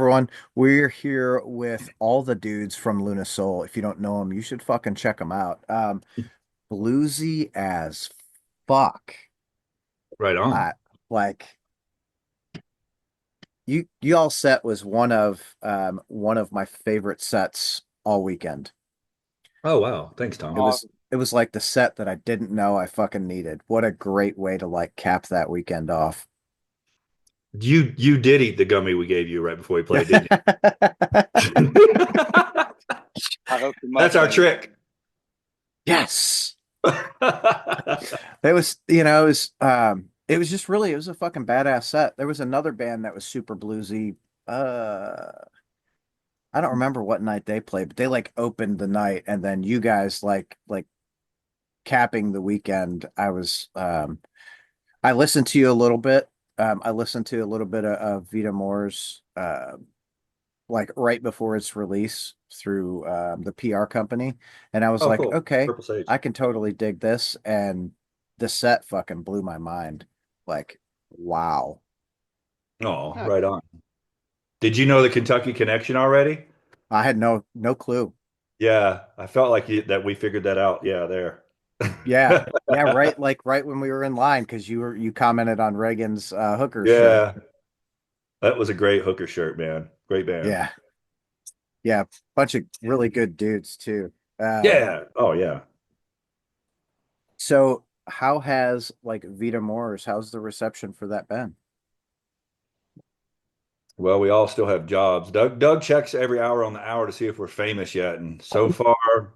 everyone. We're here with all the dudes from Luna Soul. If you don't know them, you should fucking check them out. Bluesy as fuck. Right on. Uh, like you all set was one of my favorite sets all weekend. Oh wow. Thanks, It Tom. was Awesome. it was like the set that I didn't know I fucking needed. What a great way to like cap that weekend off. You did eat the gummy we gave you right before we played, didn't you? I hooked him up, That's our man. trick. Yes. Oh, It was just really it was a fucking badass set. There was another band that was super bluesy. Uh I don't remember what night they played, but they like opened the night and then you guys like capping the weekend. I listened to you a little bit. I listened to a little bit of Vita Moore's like right before its release through the PR company. And I was like, cool. okay, Purple Sage. I can totally dig this. And the set fucking blew my mind. Like, wow. Oh, Huh. right on. Did you know the Kentucky connection already? I had no clue. Yeah, I felt like that we figured that out. Yeah, there. Yeah. Yeah, right. Like right when we were in line, because you commented on Reagan's hooker shirt. Yeah, that was a great hooker shirt, man. Great band. Yeah. Yeah. Bunch of really good dudes too. Um, Yeah. Oh, yeah. so how has like Vita Moore's, how's the reception for that been? Well, we all still have jobs. Doug checks every hour on the hour to see if we're famous yet, and so far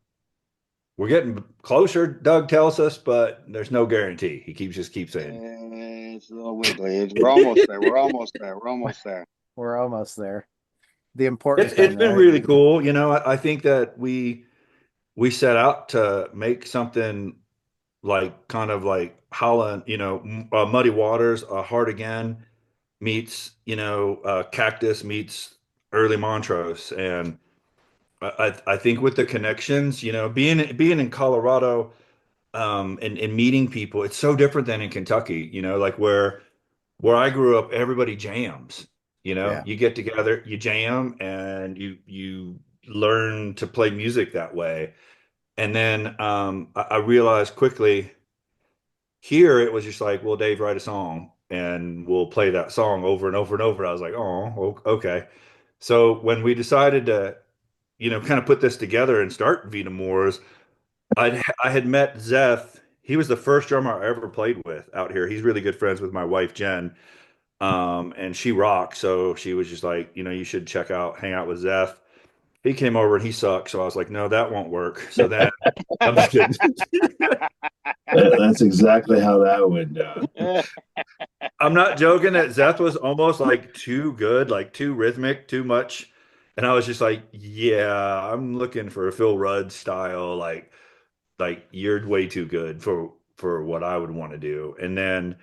we're getting closer, Doug tells us, but there's no guarantee. He keeps saying. It's a little wiggly. We're almost there. We're almost there. We're almost there. We're almost there. The It's important it's thing, been right? really cool. I think that we set out to make something like kind of like Holland, Muddy Waters, Hard Again meets, Cactus meets early Montrose, and I think with the connections, being in Colorado, and meeting people, it's so different than in Kentucky, like where I grew up, everybody jams. Yeah. You get together, you jam, and you learn to play music that way. And then I realized quickly here it was just like, well, Dave, write a song, and we'll play that song over and over and over. I was like, oh, okay. So when we decided to, kind of put this together and start Vita Moore's, I had met Zeth. He was the first drummer I ever played with out here. He's really good friends with my wife Jen, and she rocks. So she was just like, you should hang out with Zeth. He came over and he sucked. So I was like, no, that won't work. So then I'm just kidding. That's exactly how that went down. I'm not joking that Zeth was almost like too good, like too rhythmic, too much. And I was just like, yeah, I'm looking for a Phil Rudd style, like you're way too good for what I would want to do. And then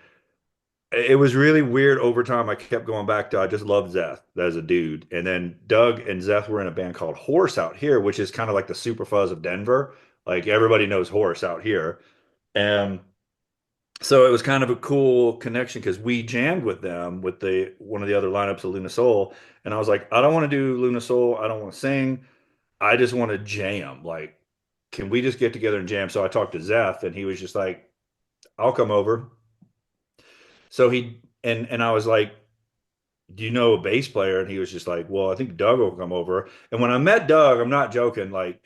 it was really weird over time. I kept going back to I just love Zeth as a dude. And then Doug and Zeth were in a band called Horse out here, which is kind of like the Super Fuzz of Denver. Like everybody knows Horse out here. And so it was kind of a cool connection because we jammed with them with the one of the other lineups of Luna Soul. And I was like, I don't want to do Luna Soul. I don't want to sing. I just want to jam. Like, can we just get together and jam? So I talked to Zeth and he was just like, I'll come over. So and I was like, do you know a bass player? And he was just like, well, I think Doug will come over. And when I met Doug, I'm not joking, like,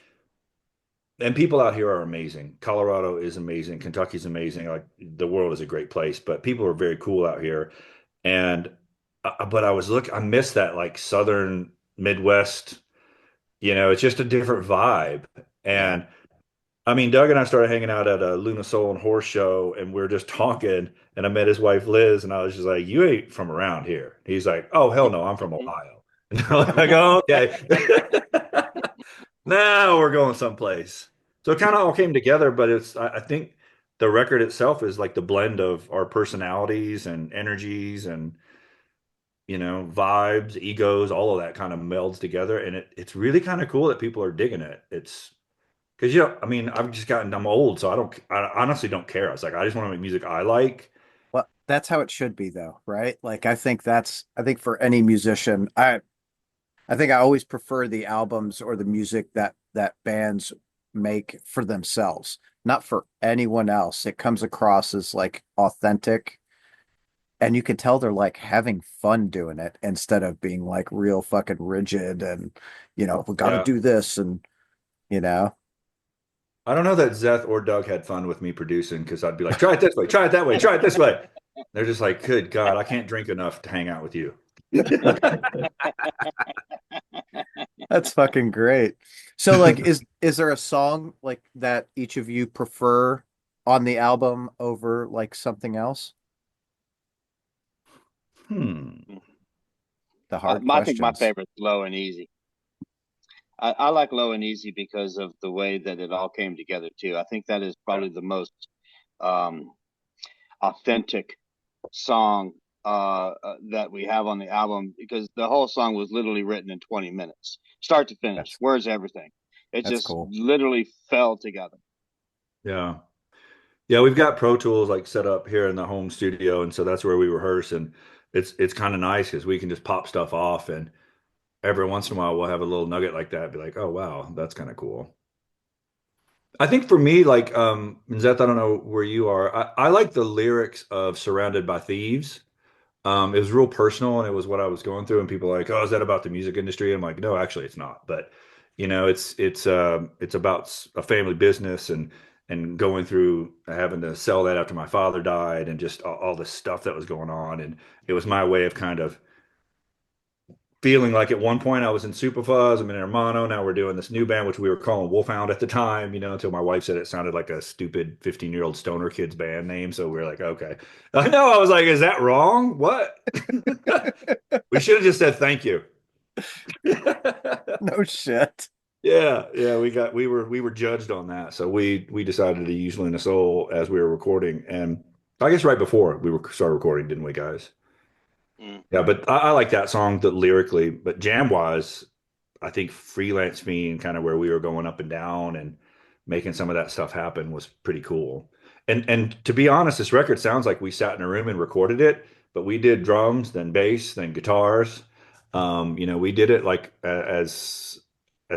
and people out here are amazing. Colorado is amazing. Kentucky's amazing. Like the world is a great place, but people are very cool out here. And but I miss that like Southern Midwest, it's just a different vibe. Yeah. And I mean, Doug and I started hanging out at a Luna Soul and Horse show, and we are just talking. And I met his wife Liz, and I was just like, "You ain't from around here." He's like, "Oh hell no, I'm from Ohio." And I'm like, "Oh okay." Now we're going someplace. So it kind of all came together, but I think the record itself is like the blend of our personalities and energies and vibes, egos, all of that kind of melds together, and it's really kind of cool that people are digging it. It's because I mean, I'm old, so I honestly don't care. It's like I just want to make music I like. Well, that's how it should be though, right? Like I think for any musician, I think I always prefer the albums or the music that bands make for themselves, not for anyone else. It comes across as like authentic, and you can tell they're like having fun doing it instead of being like real fucking rigid and we got to Yeah. do this and you know. I don't know that Zeth or Doug had fun with me producing because I'd be like, try it this way, try it that way, try it this way. They're just like, good God, I can't drink enough to hang out with you. That's fucking great. So like is there a song like that each of you prefer on the album over like something else? Hmm. The hard I think my questions. favorite's Low and Easy. I like Low and Easy because of the way that it all came together too. I think that is Yeah. probably the most um, authentic song that we have on the album because the whole song was literally written in 20 minutes, start to finish. That's Where's everything? It that's just cool. literally fell together. Yeah. Yeah, we've got Pro Tools like set up here in the home studio, and so that's where we rehearse, and it's kind of nice because we can just pop stuff off, and every once in a while we'll have a little nugget like that, be like, oh wow, that's kind of cool. I think for me, like Zeth, I don't know where you are. I like the lyrics of Surrounded by Thieves. It was real personal and it was what I was going through, and people are like, oh, is that about the music industry? I'm like, no, actually it's not. But it's about a family business and going through having to sell that after my father died and just all the stuff that was going on. And it was my way of kind of feeling like at one point I was in Super Fuzz, I'm in Hermano. Now we're doing this new band, which we were calling Wolfhound at the time, until my wife said it sounded like a stupid 15-year-old stoner kids band name. So we are like, okay. I know. I was like, is that wrong? What? We should have just said thank you. No shit. Yeah, yeah, we were judged on that. So we decided to use Luna Soul as we were recording. And I guess right before we were started recording, didn't we, guys? Mm. Yeah, but I like that song that lyrically, but jam wise, I think Freelance Fiend, kind of where we were going up and down and making some of that stuff happen was pretty cool. And to be honest, this record sounds like we sat in a room and recorded it, but we did drums, then bass, then guitars. We did it like as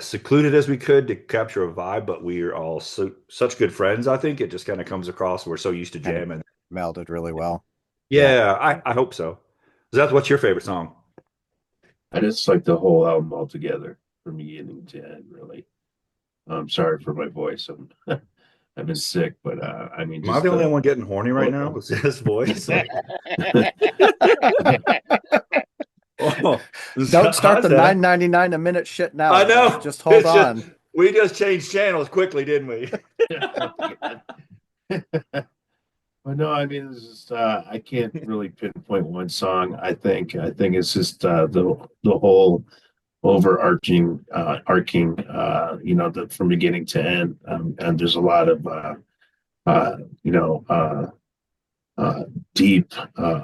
secluded as we could to capture a vibe, but we are all such good friends. I think it just kind of comes across. We're so used to Kind of jamming. melded really well. Yeah. Yeah, I hope so. That's what's your favorite song? I just like the whole album altogether from beginning to end, really. I'm sorry for my voice. I've been sick, but I mean, Am I the just only one getting horny right oh, now with his voice? Like, oh, Don't start how's the that? 9.99 a minute shit now, I Jeff. know. Just hold It's just on. we just changed channels quickly, didn't we? but no, I mean, it's just I can't really pinpoint one song. I think it's just the whole overarching arcing from beginning to end, and there's a lot of uh, you know uh, uh, deep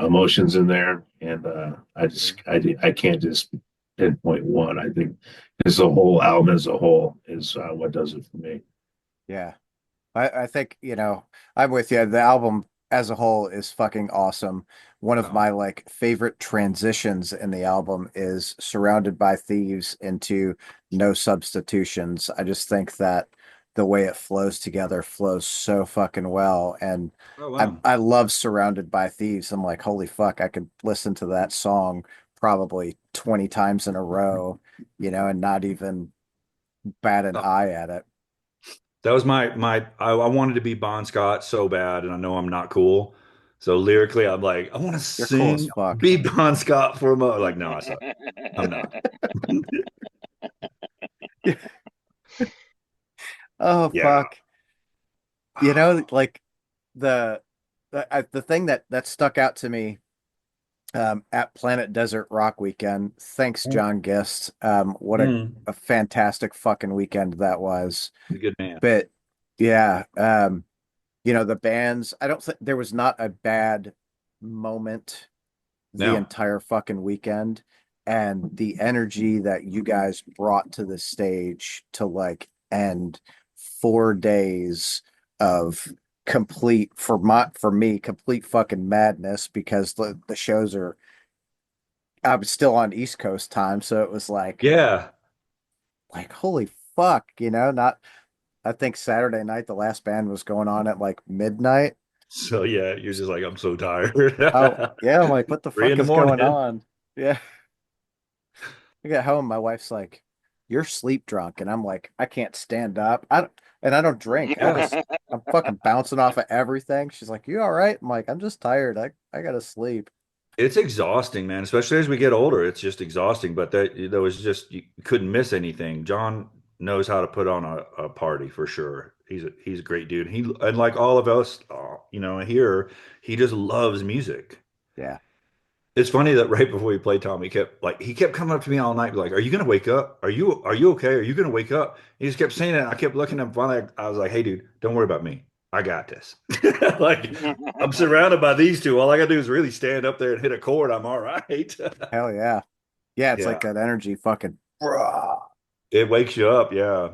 emotions in there, and I can't just pinpoint one. I think it's the whole album as a whole is what does it for me. Yeah. I think, I'm with you. The album as a whole is fucking awesome. One of Oh, my like favorite transitions in the album is Surrounded by Thieves into No Substitutions. I just think that the way it flows together flows so fucking well. And oh I wow. I love Surrounded by Thieves. I'm like, holy fuck, I could listen to that song probably 20 times in a row, and not even bat an Oh, eye at it. that was I wanted to be Bon Scott so bad, and I know I'm not cool. So lyrically, I'm like, I want to You're cool as sing, fuck. be Bon Scott for a moment. Like, no, I suck. I'm not. Oh Yeah. fuck. Like the thing that stuck out to me at Planet Desert Rock weekend. Thanks, John Gist. What Mm, a fantastic fucking weekend that was. he's a good man. But yeah, the bands, I don't think there was not a bad moment the Now, entire fucking weekend. And the energy that you guys brought to the stage to like end 4 days of complete for me complete fucking madness because the shows are I was still on East Coast time, so it was Yeah. like holy fuck, not I think Saturday night the last band was going on at like midnight. So yeah, you're just like, I'm so tired. Oh, yeah, I'm like, what the Three fuck in the is going morning. on? Yeah. I get home, my wife's like, "You're sleep drunk." And I'm like, I can't stand up. I don't drink. Yeah. I'm fucking bouncing off of everything. She's like, "You all right?" I'm like, "I'm just tired. I gotta sleep." It's exhausting, man, especially as we get older. It's just exhausting, but there was just you couldn't miss anything. John knows how to put on a party for sure. He's a great dude. He and like all of us, here, he just loves music. Yeah. It's funny that right before we played Tom, he kept coming up to me all night, like, "Are you gonna wake up? Are you okay? Are you gonna wake up?" He just kept saying it. I kept looking at him. Finally, I was like, "Hey, dude, don't worry about me. I got this." Like, I'm surrounded by these two. All I gotta do is really stand up there and hit a chord. I'm all right. Hell yeah. Yeah, it's like Yeah, that energy fucking bruh. it wakes you up. Yeah,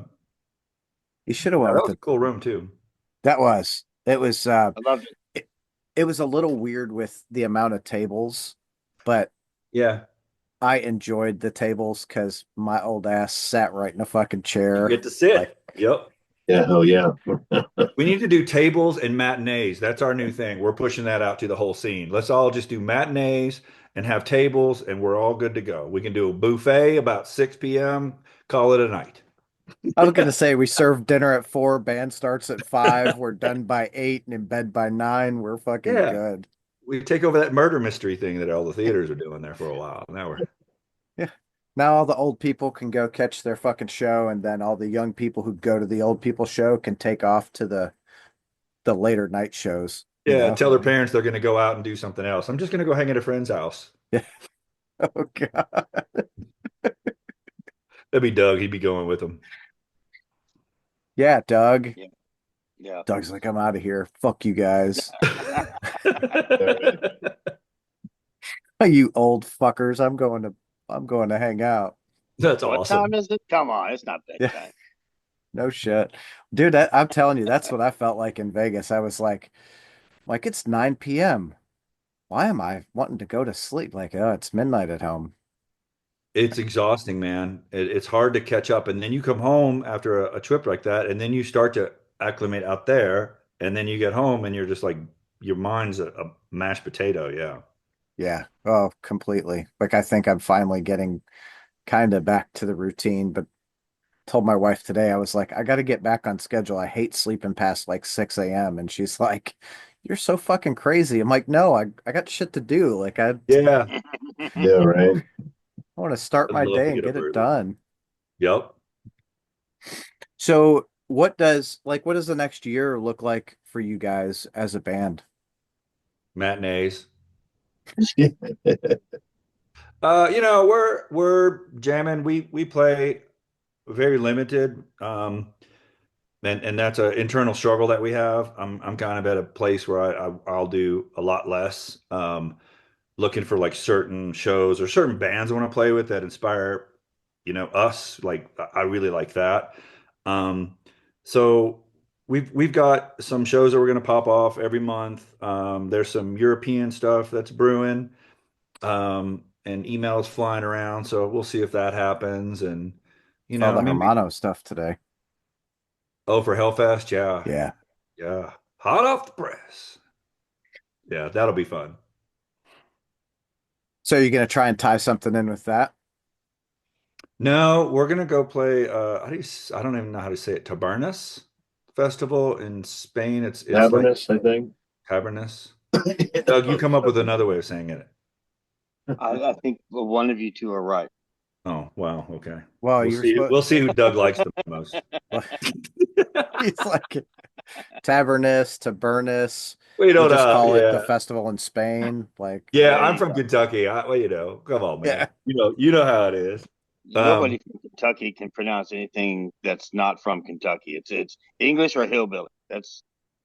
You should have yeah, went that with was a the cool room too. that was it was I loved it. it, it was a little weird with the amount of tables, but Yeah, I enjoyed the tables because my old ass sat right in a fucking you chair. get to Like, sit. Yep. Yeah, hell yeah. We need to do tables and matinees. That's our new thing. We're pushing that out to the whole scene. Let's all just do matinees and have tables, and we're all good to go. We can do a buffet about 6 p.m., call it a night. I was gonna say we serve dinner at 4, band starts at 5, we're done by 8 and in bed by 9. We're fucking Yeah. good. We take over that murder mystery thing that all the theaters are doing there for a while. Now we're, Yeah. Now all the old people can go catch their fucking show, and then all the young people who go to the old people show can take off to the later night shows, you yeah, know? tell their parents they're going to go out and do something else. I'm just going to go hang at a friend's house. Yeah. Oh God. That'd be Doug. He'd be going with them. Yeah, Doug. Yeah, yeah. Doug's like, I'm out of here. Fuck you guys. You old fuckers. I'm going to hang out. That's What time awesome. is it? Come on, it's not Yeah, bedtime. no shit. Dude, I'm telling you, that's what I felt like in Vegas. I was like it's 9 p.m. Why am I wanting to go to sleep? Like, oh, it's midnight at home. It's exhausting, man. It's hard to catch up. And then you come home after a trip like that, and then you start to acclimate out there, and then you get home and you're just like, your mind's a mashed potato. Yeah. Yeah. Oh, completely. Like I think I'm finally getting kind of back to the routine, but told my wife today, I was like, I got to get back on schedule. I hate sleeping past like 6 a.m. And she's like, you're so fucking crazy. I'm like, no, I got shit to do. Like I Yeah. Yeah, right. want to start I'd my love day to and get get up it early. done. Yep. So what does the next year look like for you guys as a band? Matinees. We're jamming. We play very limited. And that's an internal struggle that we have. I'm kind of at a place where I'll do a lot less. Looking for like certain shows or certain bands I want to play with that inspire, us. Like I really like that. Um, so we've got some shows that we're going to pop off every month. There's some European stuff that's brewing, and emails flying around. So we'll see if that happens. And Saw the maybe Hermano stuff today. for Hellfest, yeah, Yeah. yeah, hot off the press. Yeah, that'll be fun. So you're gonna try and tie something in with that? No, we're gonna go play. I don't even know how to say it. Tabernas Festival in Spain. It's like Cavernous, I think. Tabernas. Doug, you come up with another way of saying it. I think one of you two are right. Oh, wow. Okay. Well, We'll you were see. supposed We'll see who Doug likes the most. he's like Tavernus, Tabernus. We We'll don't. just call it the Yeah, festival in Spain. Like, yeah. There I'm you from go. Kentucky. Well, come on, yeah. man. You know how it is. Um, Nobody from Kentucky can pronounce anything that's not from Kentucky. It's English or hillbilly. That's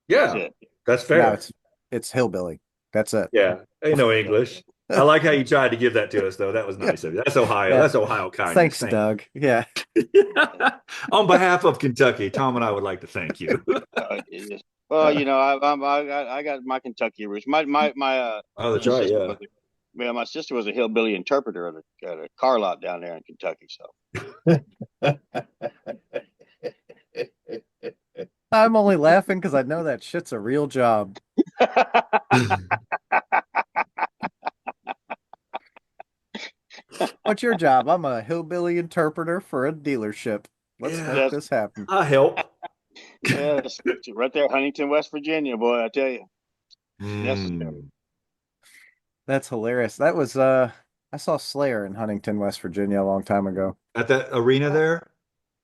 yeah, it. that's No, fair. it's hillbilly. That's it. Yeah, ain't no English. I like how you tried to give that to us, though. That was Yeah. nice of you. That's Ohio. Yeah. That's Ohio kindness. Thanks, Thank Doug. Yeah. you. On behalf of Kentucky, Tom and I would like to thank you. It is. Well, Uh, I got my Kentucky roots. My Oh, that's right. sister Yeah. was Yeah, my sister was a hillbilly interpreter at a car lot down there in Kentucky. I'm only laughing because I know that shit's a real job. So What's your job? I'm a hillbilly interpreter for a dealership. Let's Yeah, make that's this happen. I help. that's right there, Huntington, West Virginia, boy. I tell you, it's necessary. Mm. That's hilarious. That was I saw Slayer in Huntington, West Virginia a long time ago. At that arena there?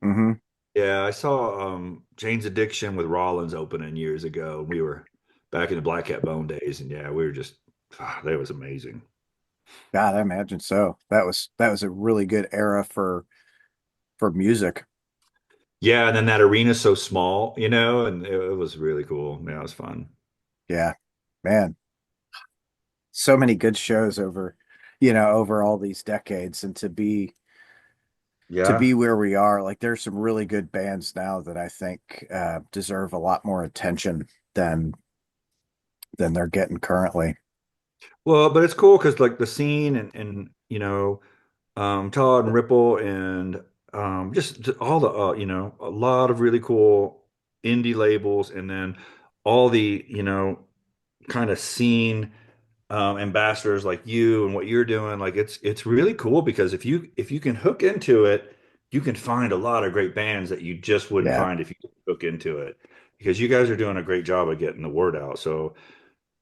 Hmm. Yeah, I saw Jane's Addiction with Rollins opening years ago. We were back in the Black Cat Bone days, and yeah, we were just that was amazing. God, I imagine so. That was a really good era for music. Yeah, and then that arena's so small, and it was really cool. Yeah, it was fun. Yeah, man. So many good shows over all these decades, and to be Yeah. where we are, like there's some really good bands now that I think deserve a lot more attention than they're getting currently. Well, but it's cool because like the scene and Todd and Ripple and just all the a lot of really cool indie labels and then all the kind of scene ambassadors like you and what you're doing like it's really cool because if you can hook into it you can find a lot of great bands that you just wouldn't Yeah. find if you didn't hook into it because you guys are doing a great job of getting the word out. So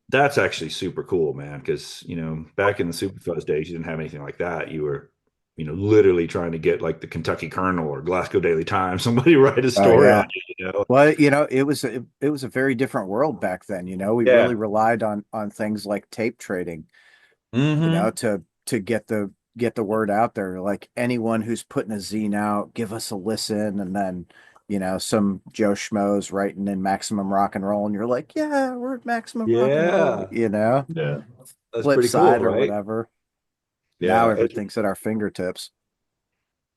that's actually super cool, man, because back in the Super Fuzz days, you didn't have anything like that. You were, literally trying to get like the Kentucky Colonel or Glasgow Daily Times, somebody write a Oh story on yeah. you. Well, it was a very different world back then. We Yeah. really relied on things like tape trading, Hmm. to get the word out there. Like anyone who's putting a zine out, give us a listen, and then some Joe Schmo's writing in Maximum Rock and Roll, and you're like, yeah, we're at Maximum Rock and Roll, Yeah. Yeah. That's flip pretty cool, side or right? whatever. Now Yeah. everything's at our fingertips.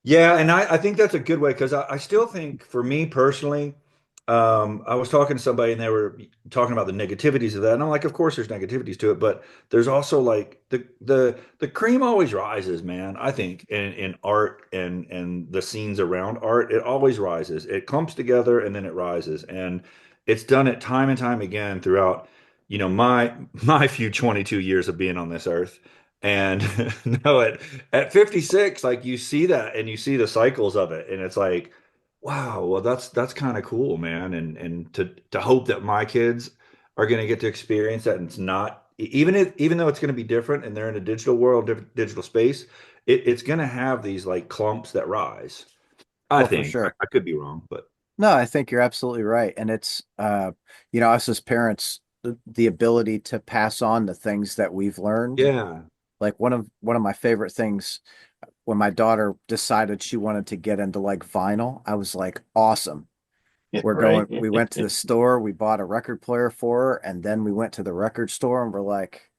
Yeah, and I think that's a good way because I still think for me personally, I was talking to somebody and they were talking about the negativities of that. And I'm like, of course there's negativities to it, but there's also like the cream always rises, man. I think in art and the scenes around art, it always rises. It clumps together and then it rises. And it's done it time and time again throughout, my few 22 years of being on this earth. And no, at 56, like you see that and you see the cycles of it, and it's like, wow, well that's kind of cool, man. And to hope that my kids are going to get to experience that, and it's not even though it's going to be different, and they're in a digital world, different digital space, it's going to have these like clumps that rise. I Well, for think I, sure. I could be wrong, but No, I think you're absolutely right. And it's us as parents, the ability to pass on the things that we've learned. yeah, Like one of my favorite things when my daughter decided she wanted to get into like vinyl, I was like, awesome. Yeah, We right. went to the store, we bought a record player for her, and then we went to the record store and we're like,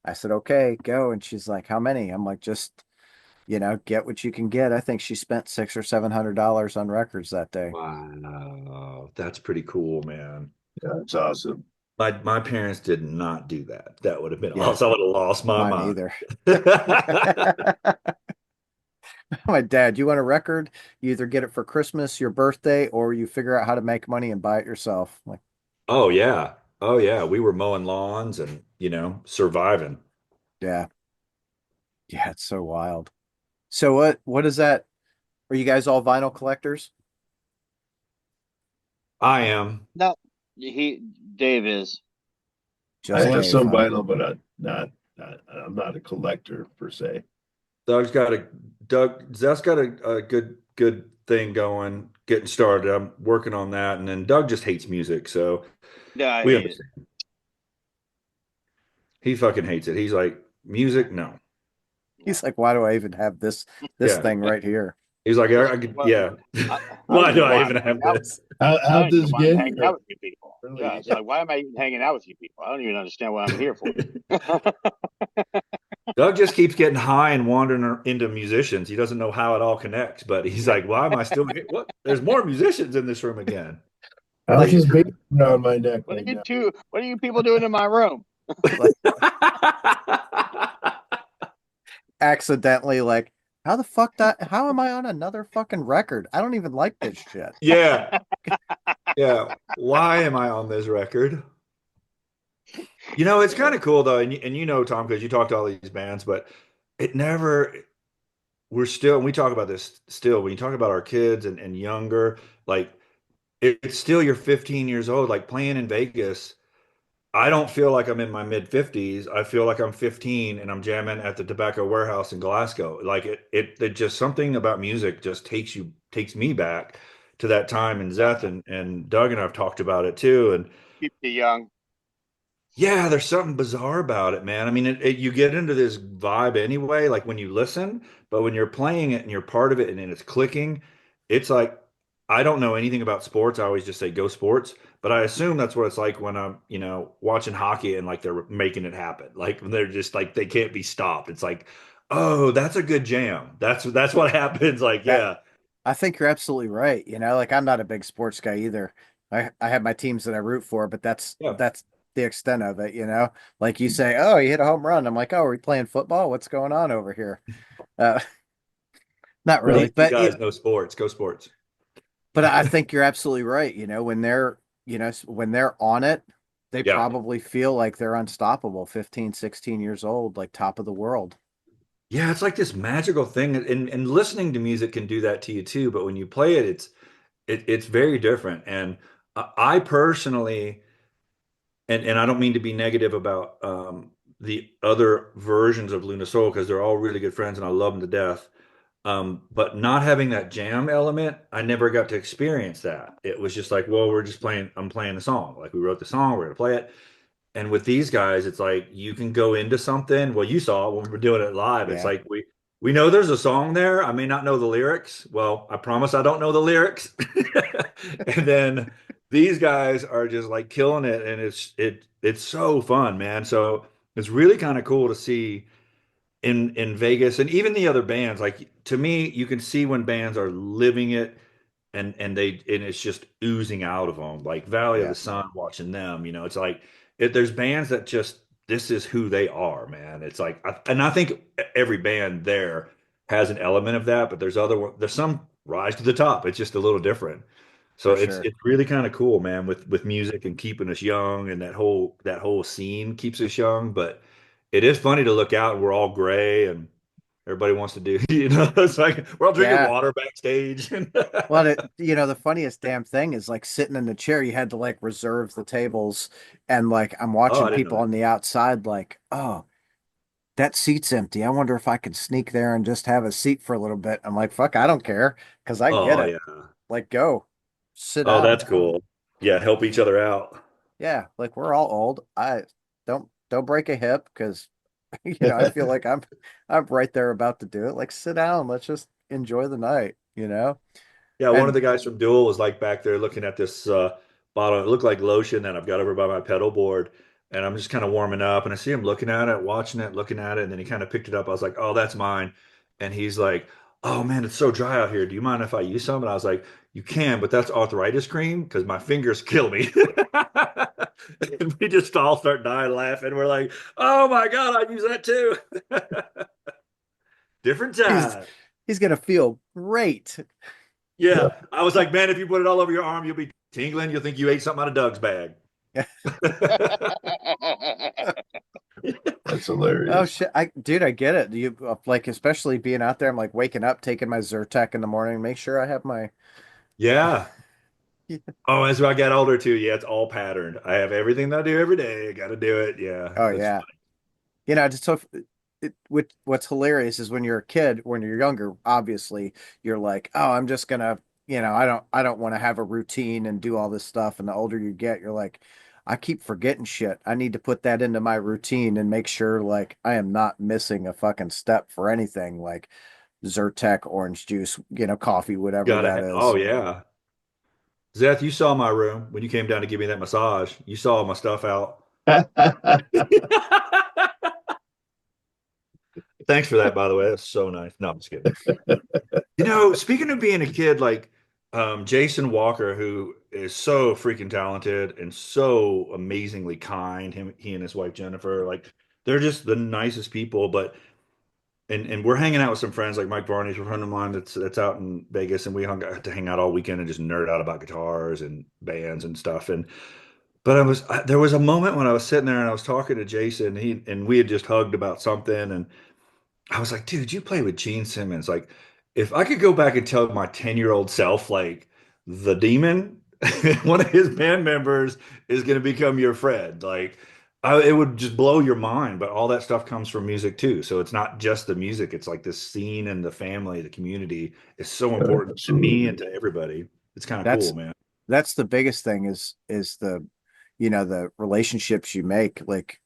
I said, okay, go. And she's like, how many? I'm like, just, get what you can get. I think she spent $600 or $700 on records that day. wow, that's pretty cool, man. That's awesome. My parents did not do that. That would have been Yeah, awesome. I would have lost my mine mind. either. My dad, you want a record? You either get it for Christmas, your birthday, or you figure out how to make money and buy it yourself. Like, Oh yeah. Oh yeah. We were mowing lawns and, surviving. yeah, yeah, it's so wild. So what is that? Are you guys all vinyl collectors? I am. No, Dave is. I Just have Dave, some huh? vinyl, but I'm not a collector per se. Doug's got a Zeth's got a good thing going, getting started. I'm working on that. And then Doug just hates music, so Yeah, I we hate it. understand. He fucking hates it. He's like, music, no. No. He's like, why do I even have this Yeah. thing right here? He's like, He's I could, well. yeah. I, I don't Why even do know I why I'm even hanging have out with this? you. I How'd don't even know this why I'm get hanging out here? with you people. Yeah, Really? it's like, why am I even hanging out with you people? I don't even understand what I'm here for. Doug just keeps getting high and wandering into musicians. He doesn't know how it all connects, but he's like, why am I still here? What? There's more musicians in this room again. How's Like this baby around my neck right now? What are you people doing in my room? like accidentally like, how am I on another fucking record? I don't even like this shit. Yeah, yeah. Why am I on this record? It's kind of cool though, and you know, Tom, because you talked to all these bands, but it never. We're still, and we talk about this still. When you talk about our kids and younger, like it's still you're 15 years old, like playing in Vegas. I don't feel like I'm in my mid 50s. I feel like I'm 15 and I'm jamming at the Tobacco Warehouse in Glasgow. Like it just something about music just takes me back to that time. And Zeth Yeah. and Doug and I've talked about it too. And Keep you young. yeah, there's something bizarre about it, man. I mean, you get into this vibe anyway, like when you listen, but when you're playing it and you're part of it and it's clicking, it's like I don't know anything about sports. I always just say go sports, but I assume that's what it's like when I'm, watching hockey and like they're making it happen. Like when they're just like they can't be stopped. It's like, oh, that's a good jam. That's what happens. Like, That yeah, I think you're absolutely right. Like I'm not a big sports guy either. I have my teams that I root for, but that's yeah. that's the extent of it. Like you say, oh, you hit a home run. I'm like, oh, are we playing football? What's going on over here? Uh, not For really, these two but guys, no sports, go sports. I think you're absolutely right. When they're on it, they Yeah. probably feel like they're unstoppable, 15, 16 years old, like top of the world. Yeah, it's like this magical thing, and listening to music can do that to you too. But when you play it, it's very different. And I personally, and I don't mean to be negative about the other versions of Luna Soul because they're all really good friends and I love them to death. But not having that jam element, I never got to experience that. It was just like, well, we're just playing. I'm playing the song. Like we wrote the song, we're gonna play it. And with these guys, it's like you can go into something. Well, you saw it when we were doing it live. It's Yeah, like we know there's a song there. I may not know the lyrics. Well, I promise I don't know the lyrics. And then these guys are just like killing it, and it's so fun, man. So it's really kind of cool to see in Vegas and even the other bands. Like to me, you can see when bands are living it and it's just oozing out of them like Valley of yeah, the Sun watching them, it's like there's bands that just this is who they are, man. It's like and I think every band there has an element of that, but there's some rise to the top. It's just a little different. So for it's sure. it's really kind of cool, man, with music and keeping us young and that whole scene keeps us young, but it is funny to look out and we're all gray and everybody wants to do, it's like we're all drinking Yeah. water backstage. Well, the funniest damn thing is like sitting in the chair, you had to like reserve the tables. And like, I'm Oh, watching I didn't know people that. on the outside, like, oh, that seat's empty. I wonder if I could sneak there and just have a seat for a little bit. I'm like, fuck, I don't care because I get Oh, it. yeah. Like, go sit Oh, down. that's cool. Yeah, help each other out. Yeah. Like, we're all old. I don't break a hip because, I feel like I'm right there about to do it. Like, sit down. Let's just enjoy the night. Yeah, one of And the guys from Duel was like back there looking at this bottle. It looked like lotion that I've got over by my pedal board. And I'm just kind of warming up and I see him looking at it, watching it, looking at it. And then he kind of picked it up. I was like, oh, that's mine. And he's like, oh, man, it's so dry out here. Do you mind if I use some? And I was like, you can, but that's arthritis cream because my fingers kill me. And we just all start dying laughing. We're like, oh my God, I'd use that too. Different he's time. he's gonna feel great. Yeah. I was like, man, if you put it all over your arm, you'll be tingling. You'll think you ate something out of Doug's bag. That's Oh hilarious. shit, I get it. You like, especially being out there. I'm like waking up, taking my Zyrtec in the morning, make sure I have my. Yeah. Oh, as I got older too, yeah, it's all patterned. I have everything that I do every day. I got to do it. Yeah, Oh that's yeah, just so what's hilarious is when you're a kid, when you're younger, obviously you're like, oh, I'm just gonna, I don't want to have a routine and do all this stuff. And the older you get, you're like, I keep forgetting shit. I need to put that into my routine and make sure like I am not missing a fucking step for anything like Zyrtec, orange juice, coffee, whatever got that it. Oh is. yeah. Zeth, you saw my room when you came down to give me that massage. You saw my stuff out. Thanks for that, by the way. That's so nice. No, I'm just kidding. Speaking of being a kid, like Jason Walker, who is so freaking talented and so amazingly kind, he and his wife Jennifer, like they're just the nicest people. But and we're hanging out with some friends like Mike Varney's a friend of mine that's out in Vegas, and we got to hang out all weekend and just nerd out about guitars and bands and stuff. And but there was a moment when I was sitting there and I was talking to Jason, and we had just hugged about something, and I was like, dude, you play with Gene Simmons. Like, if I could go back and tell my 10-year-old self, like, the demon, one of his band members is going to become your friend. Like, it would just blow your mind. But all that stuff comes from music too. So it's not just the music, it's like the scene and the family, the community is so important to me and Absolutely. to everybody. It's kind of cool, That's man. that's the biggest thing is the the relationships you make. Like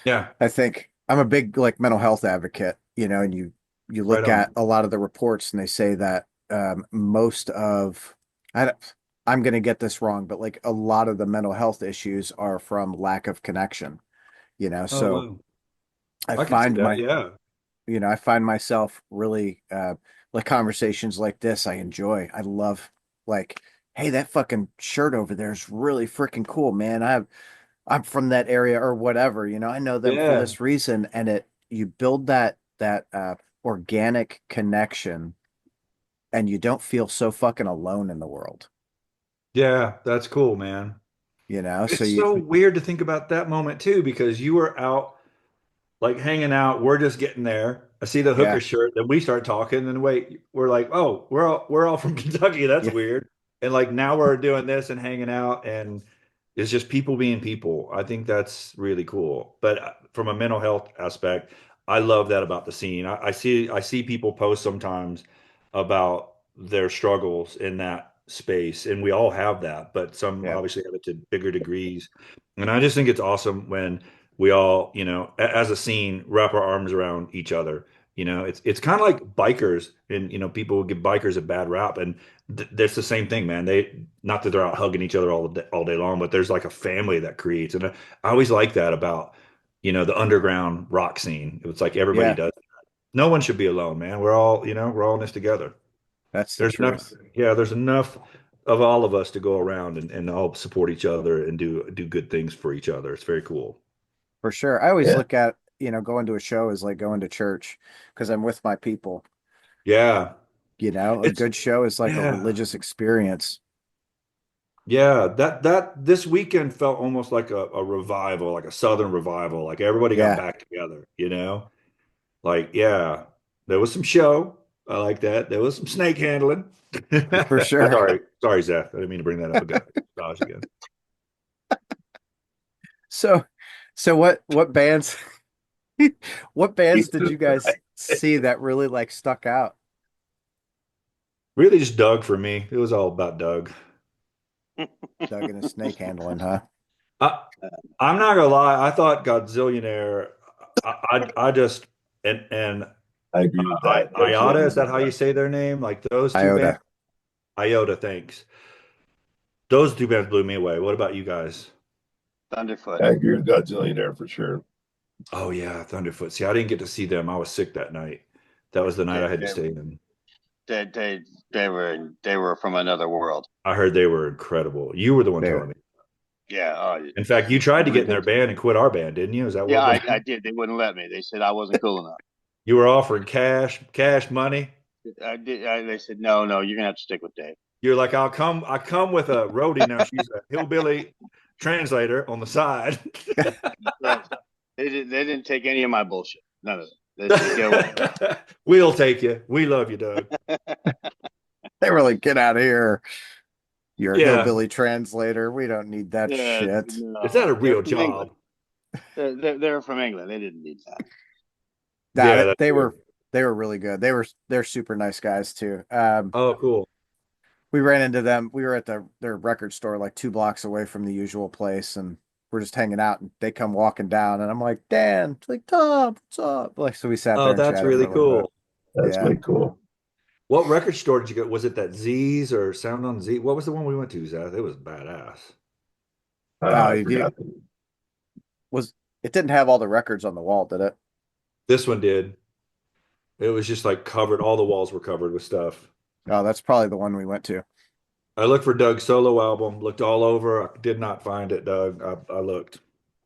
Yeah, I think I'm a big like mental health advocate, and you right look on. at a lot of the reports and they say that most of I don't, I'm going to get this wrong, but like a lot of the mental health issues are from lack of connection. Oh, So wow. I I can see find that. my Yeah. I find myself really like conversations like this I enjoy. I love like, hey, that fucking shirt over there is really freaking cool, man. I'm from that area or whatever, I know them for Yeah. this reason, and you build that organic connection, and you don't feel so fucking alone in the world, Yeah. That's cool, man. so It's you so weird to think about that moment too, because you were out like hanging out. We're just getting there. I see the yeah, hooker shirt, then we start talking, and wait, we're like, oh, we're all from Kentucky. That's yeah, weird. And like now we're doing this and hanging out, and it's just people being people. I think that's really cool. But from a mental health aspect, I love that about the scene. I see people post sometimes about their struggles in that space, and we all have that, but some yeah, obviously have it to bigger degrees. And I just think it's awesome when we all, as a scene, wrap our arms around each other. It's kind of like bikers, and people would give bikers a bad rap, and that's the same thing, man. They not that they're out hugging each other all day long, but there's like a family that creates, and I always like that about the underground rock scene. It's like everybody yeah. does. No one should be alone, man. We're all in this together. That's the There's enough, truth yeah, there's enough of all of us to go around and all support each other and do good things for each other. It's very cool. for sure. I always Yeah, look at going to a show as like going to church because I'm with my people. Yeah. A It's good show is like a yeah. religious experience. Yeah, that this weekend felt almost like a revival, like a Southern revival. Like everybody got Yeah, back together. Like, yeah, there was some show. I like that. There was some snake handling. for sure. Sorry, Zeth. I didn't mean to bring that up again. Gosh, again. So, so what bands what bands did you guys see that really like stuck out? Really just Doug for me. It was all about Doug. Doug and his snake handling, huh? I, I'm not gonna lie. I thought Godzillionaire. I just and I agree with that. IATA, is Absolutely. that how you say their name? Like those two bands? Iota. IOTA, thanks. Those two bands blew me away. What about you guys? Thunderfoot. I agree with Godzilla there for sure. Oh yeah, Thunderfoot. See, I didn't get to see them. I was sick that night. That was the night They, I had to they, stay in. they, they, they were from another world. I heard they were incredible. You were the one Dude. telling me. Yeah. In fact, you tried to get in their Ridiculous. band and quit our band, didn't you? Is that Yeah, what was? I did. They wouldn't let me. They said I wasn't cool enough. You were offering cash money. I did. They said no, no. You're gonna have to stick with Dave. You're like, I'll come. I come with a roadie now. She's a hillbilly translator on the side. Right. They didn't take any of my bullshit. None of it. They said get away. We'll take you. We love you, Doug. They were like, get out of here. You're a Yeah. hillbilly translator. We don't need that Yeah, shit. Is that no. a They're real from England. job? They're from England. They didn't need that. Nah, Yeah, that's they true. were really good. They're super nice guys too. Oh, cool. We ran into them. We were at their record store like 2 blocks away from the usual place, and we're just hanging out. And they come walking down, and I'm like, Dan, like Tom, what's up? Like, so we sat there Oh, and that's chatted for really a little bit. cool. That's Yeah. way cool. What record store did you go? Was it that Z's or Sound on Z? What was the one we went to, Zach? It was badass. Oh, I you forgot. was it didn't have all the records on the wall, did it? This one did. It was just like covered. All the walls were covered with stuff. Oh, that's probably the one we went to. I looked for Doug's solo album, looked all over. I did not find it, Doug. I looked.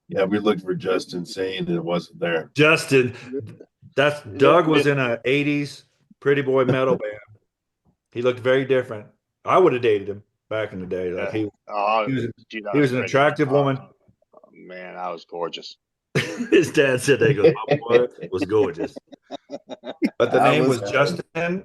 Yeah, we looked for Just Insane and it wasn't there. Justin, That's Doug was in a 80s pretty boy metal band. He looked very different. I would have dated him back in the day. Like Oh, he was dude, I he was was an pretty. attractive woman. Man, I was gorgeous. His dad said that he goes, my boy was gorgeous. But the I name was was Justin, and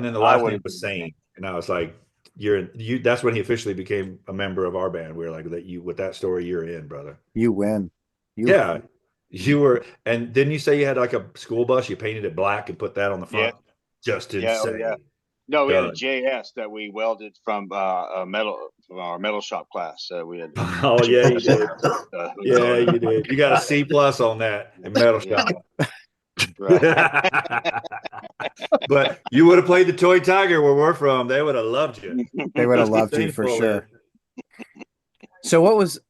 then the I last would name have was been. Sane. And I was like, you that's when he officially became a member of our band. We were like, that you with that story, you're in, brother. you win. You Yeah. You were, and didn't you say you had like a school bus? You painted it black and put that on the Yeah, front? Just yeah, oh yeah. insane. No, we had a Done. JS that we welded from our metal shop class. We had Oh yeah, you JS did. hood Yeah, on it. you did. You got a C plus on that in metal Yeah, shop. right. But you would have played the Toy Tiger where we're from. They would have loved you. They would have Dusty loved you for Saintful is. sure. So what was,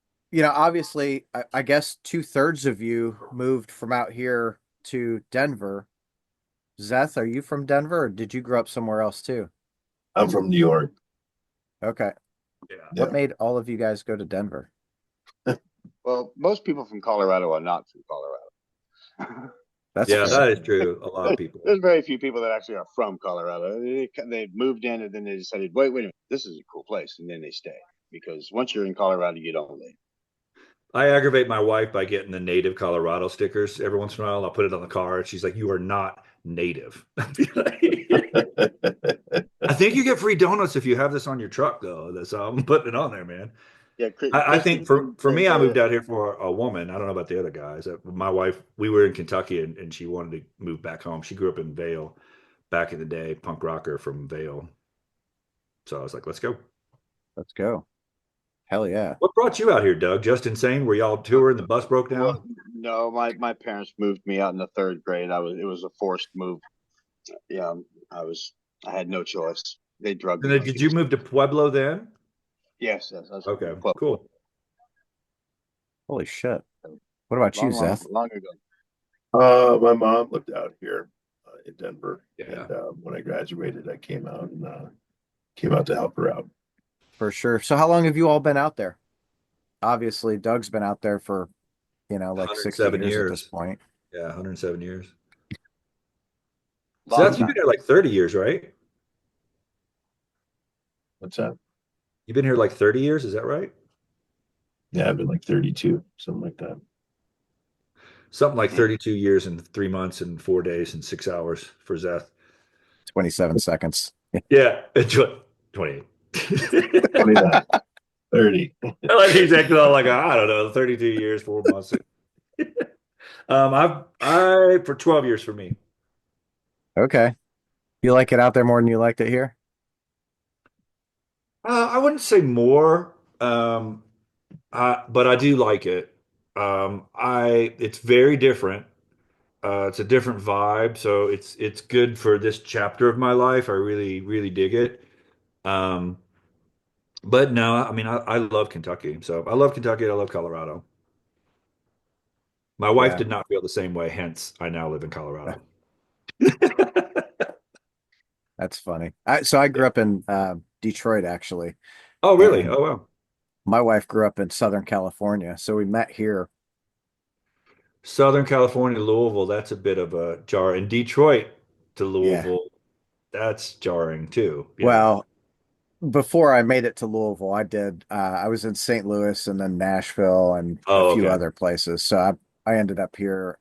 obviously, I guess 2/3 of you moved from out here to Denver. Zeth, are you from Denver or did you grow up somewhere else too? I'm from New York. Okay. Yeah. What Yeah. made all of you guys go to Denver? Well, most people from Colorado are not from Colorado. That's Yeah, fair. that is true. A lot of people. There's very few people that actually are from Colorado. They moved in and then they decided, wait a minute, this is a cool place, and then they stay because once you're in Colorado, you don't leave. I aggravate my wife by getting the native Colorado stickers every once in a while. I'll put it on the car. She's like, "You are not native." I think you get free donuts if you have this on your truck, though. That's I'm putting it on there, man. Yeah, I think Kristen for and me, I moved out here for a woman. I don't know about the other guys. My wife, we were in Kentucky, and she wanted to move back home. She grew up in Vale back in the day, punk rocker from Vale. So I was like, "Let's go." Let's go. Hell yeah. What brought you out here, Doug? Just insane? Were y'all touring? The bus broke well, down? no, my parents moved me out in the third grade. It was a forced move. Yeah, I had no choice. They drugged And me then into did you the move to Pueblo then? yes, that's Okay, well, cool. Holy shit. What about you, long, Zeth? long ago. My mom lived out here in Denver, Yeah. and when I graduated, I came out to help her out. For sure. So how long have you all been out there? Obviously, Doug's been out there for, like 60 107 years at this years. point. Yeah, 107 years. Long Seth, you've time. been here like 30 years, right? What's that? You've been here like 30 years, is that right? Yeah, I've been like 32, something like that. Something like 32 years and 3 months and 4 days and 6 hours for Zeth. 27 seconds. Yeah, it's 28. 29, 30. I like the exact like I don't know, 32 years, 4 months. I for 12 years for me. Okay. You like it out there more than you liked it here? I wouldn't say more, but I do like it. It's very different. It's a different vibe, so it's good for this chapter of my life. I really, really dig it. Um, but no, I mean, I love Kentucky. So I love Kentucky. I love Colorado. My wife Yeah. did not feel the same way, hence I now live in Colorado. That's funny. So I grew up in Detroit actually, Oh, really? and Oh, wow. my wife grew up in Southern California. So we met here. Southern California, Louisville, that's a bit of a jar. And Detroit to Yeah. Louisville, that's jarring too. Yeah. Well, before I made it to Louisville, I was in St. Louis and then Nashville and a Oh, few okay. other places. So I ended up here.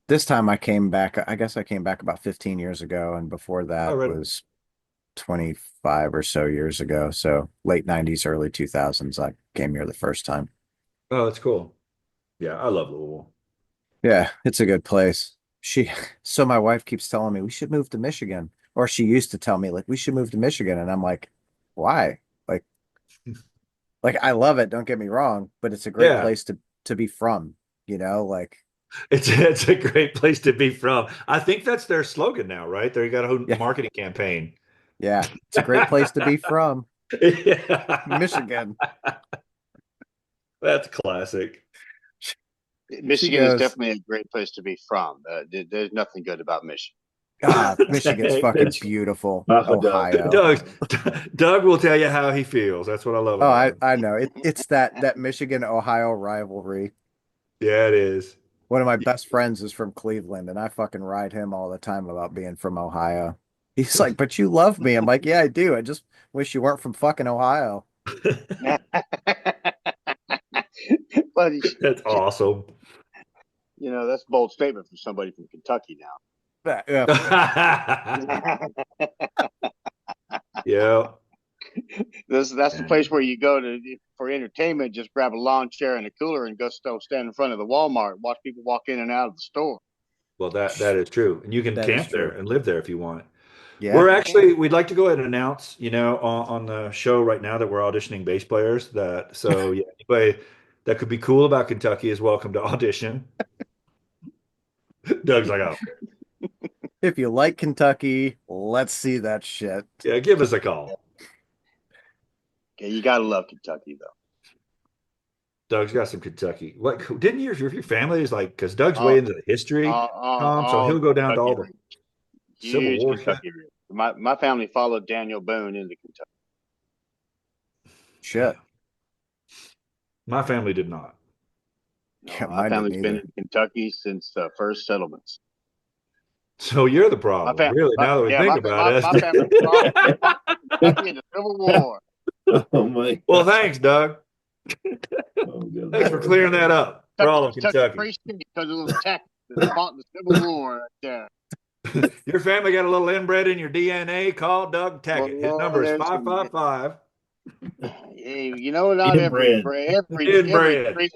This time I came back, I guess I came back about 15 years ago, and before Oh, that right. was 25 or so years ago. So late 90s, early 2000s, I came here the first time. Oh, that's cool. Yeah, I love Louisville. Yeah, it's a good place. So my wife keeps telling me we should move to Michigan, or she used to tell me like we should move to Michigan, and I'm like, why? Like I love it, don't get me wrong, but it's a great Yeah, place to be from, like it's a great place to be from. I think that's their slogan now, right? They got a whole yeah, marketing campaign. yeah, it's a great place to be from, Yeah. Michigan. That's classic. She Michigan is goes, definitely a great place to be from. There's nothing good about Michigan. Michigan's Dang, fucking that's beautiful. Doug. Ohio. Doug. Doug will tell you how he feels. That's what I love Oh, about I him. I know. It's that Michigan Ohio rivalry. Yeah, it is. One of my best friends is from Cleveland, and I fucking ride him all the time about being from Ohio. He's like, "But you love me." I'm like, "Yeah, I do. I just wish you weren't from fucking Ohio." But That's awesome. that's a bold statement from somebody from Kentucky Yeah, now. Yeah. That's the place where you go to for entertainment. Just grab a lawn chair and a cooler and go stand in front of the Walmart, watch people walk in and out of the store. Well, that is true. And you can that is camp there true. and live there if you want. Yeah. We'd like to go ahead and announce, on the show right now that we're auditioning bass players. So yeah, anybody that could be cool about Kentucky is welcome to audition. Doug's like, oh, If you like Kentucky, let's see that shit. yeah, give us a call. Okay, you gotta love Kentucky though. Doug's got some Kentucky. What didn't your family is like, because Doug's way Oh, into the history, Tom, so all he'll go down to Kentucky all the roots, Civil huge War shit. Kentucky roots. My family followed Daniel Boone into Kentucky. Shit. My family did not. No, Yeah, my mine didn't family's been either. in Kentucky since the first settlements. So you're the My problem, fam, really, my, now that we yeah, think about my family fought Kentucky in the Civil War. Oh my Well, God. thanks, Doug. Oh, good Thanks for Lord. clearing that up for all of Kentucky Kentucky. free state because it was Texas that fought in the Civil War right there. Your family got a little inbred in your DNA. Call Doug Tackett. His Well, number is there's some, 555 hey, not every Inbred. every inbred. tree,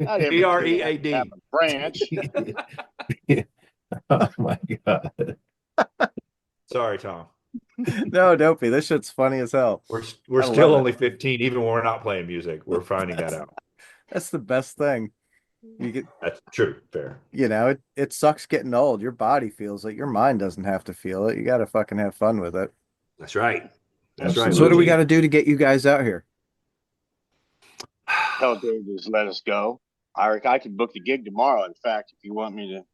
not every tree has to have Bread. a branch. Oh my God. Sorry, Tom. No, don't be. This shit's funny as hell. We're I love still it. only 15, even when we're not playing music. We're finding that out. That's the best thing. You get, That's true. Fair. it sucks getting old. Your body feels it. Your mind doesn't have to feel it. You got to fucking have fun with it. That's right. That's right. So what do we Absolutely. got to do to get you guys out here? Tell Dave to just let us go. I could book the gig tomorrow. In fact, if you want me to.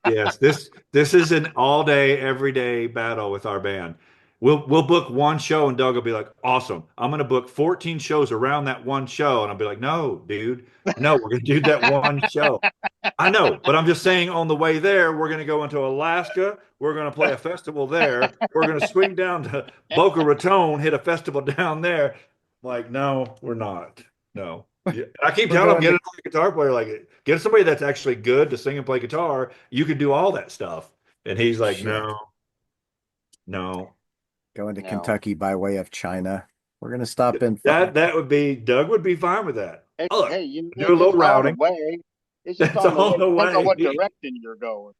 Yes, this is an all day, every day battle with our band. We'll book one show and Doug will be like, awesome. I'm gonna book 14 shows around that one show. And I'll be like, no, dude, no, we're gonna do that one show. I know, but I'm just saying on the way there, we're gonna go into Alaska. We're gonna play a festival there. We're gonna swing down to Boca Raton, hit a festival down there. Like, no, we're not. No. Yeah. I keep We're telling him, going get to a guitar player, like get somebody that's actually good to sing and play guitar. You can do all that stuff. And he's like, shit. no, no. Going to No. Kentucky by way of China. We're gonna stop in. That would be Doug would be fine with that. Hey, Oh, look, hey, do a little it's on the routing. way. It's just That's on the way. on the Depends on what way. direction you're going.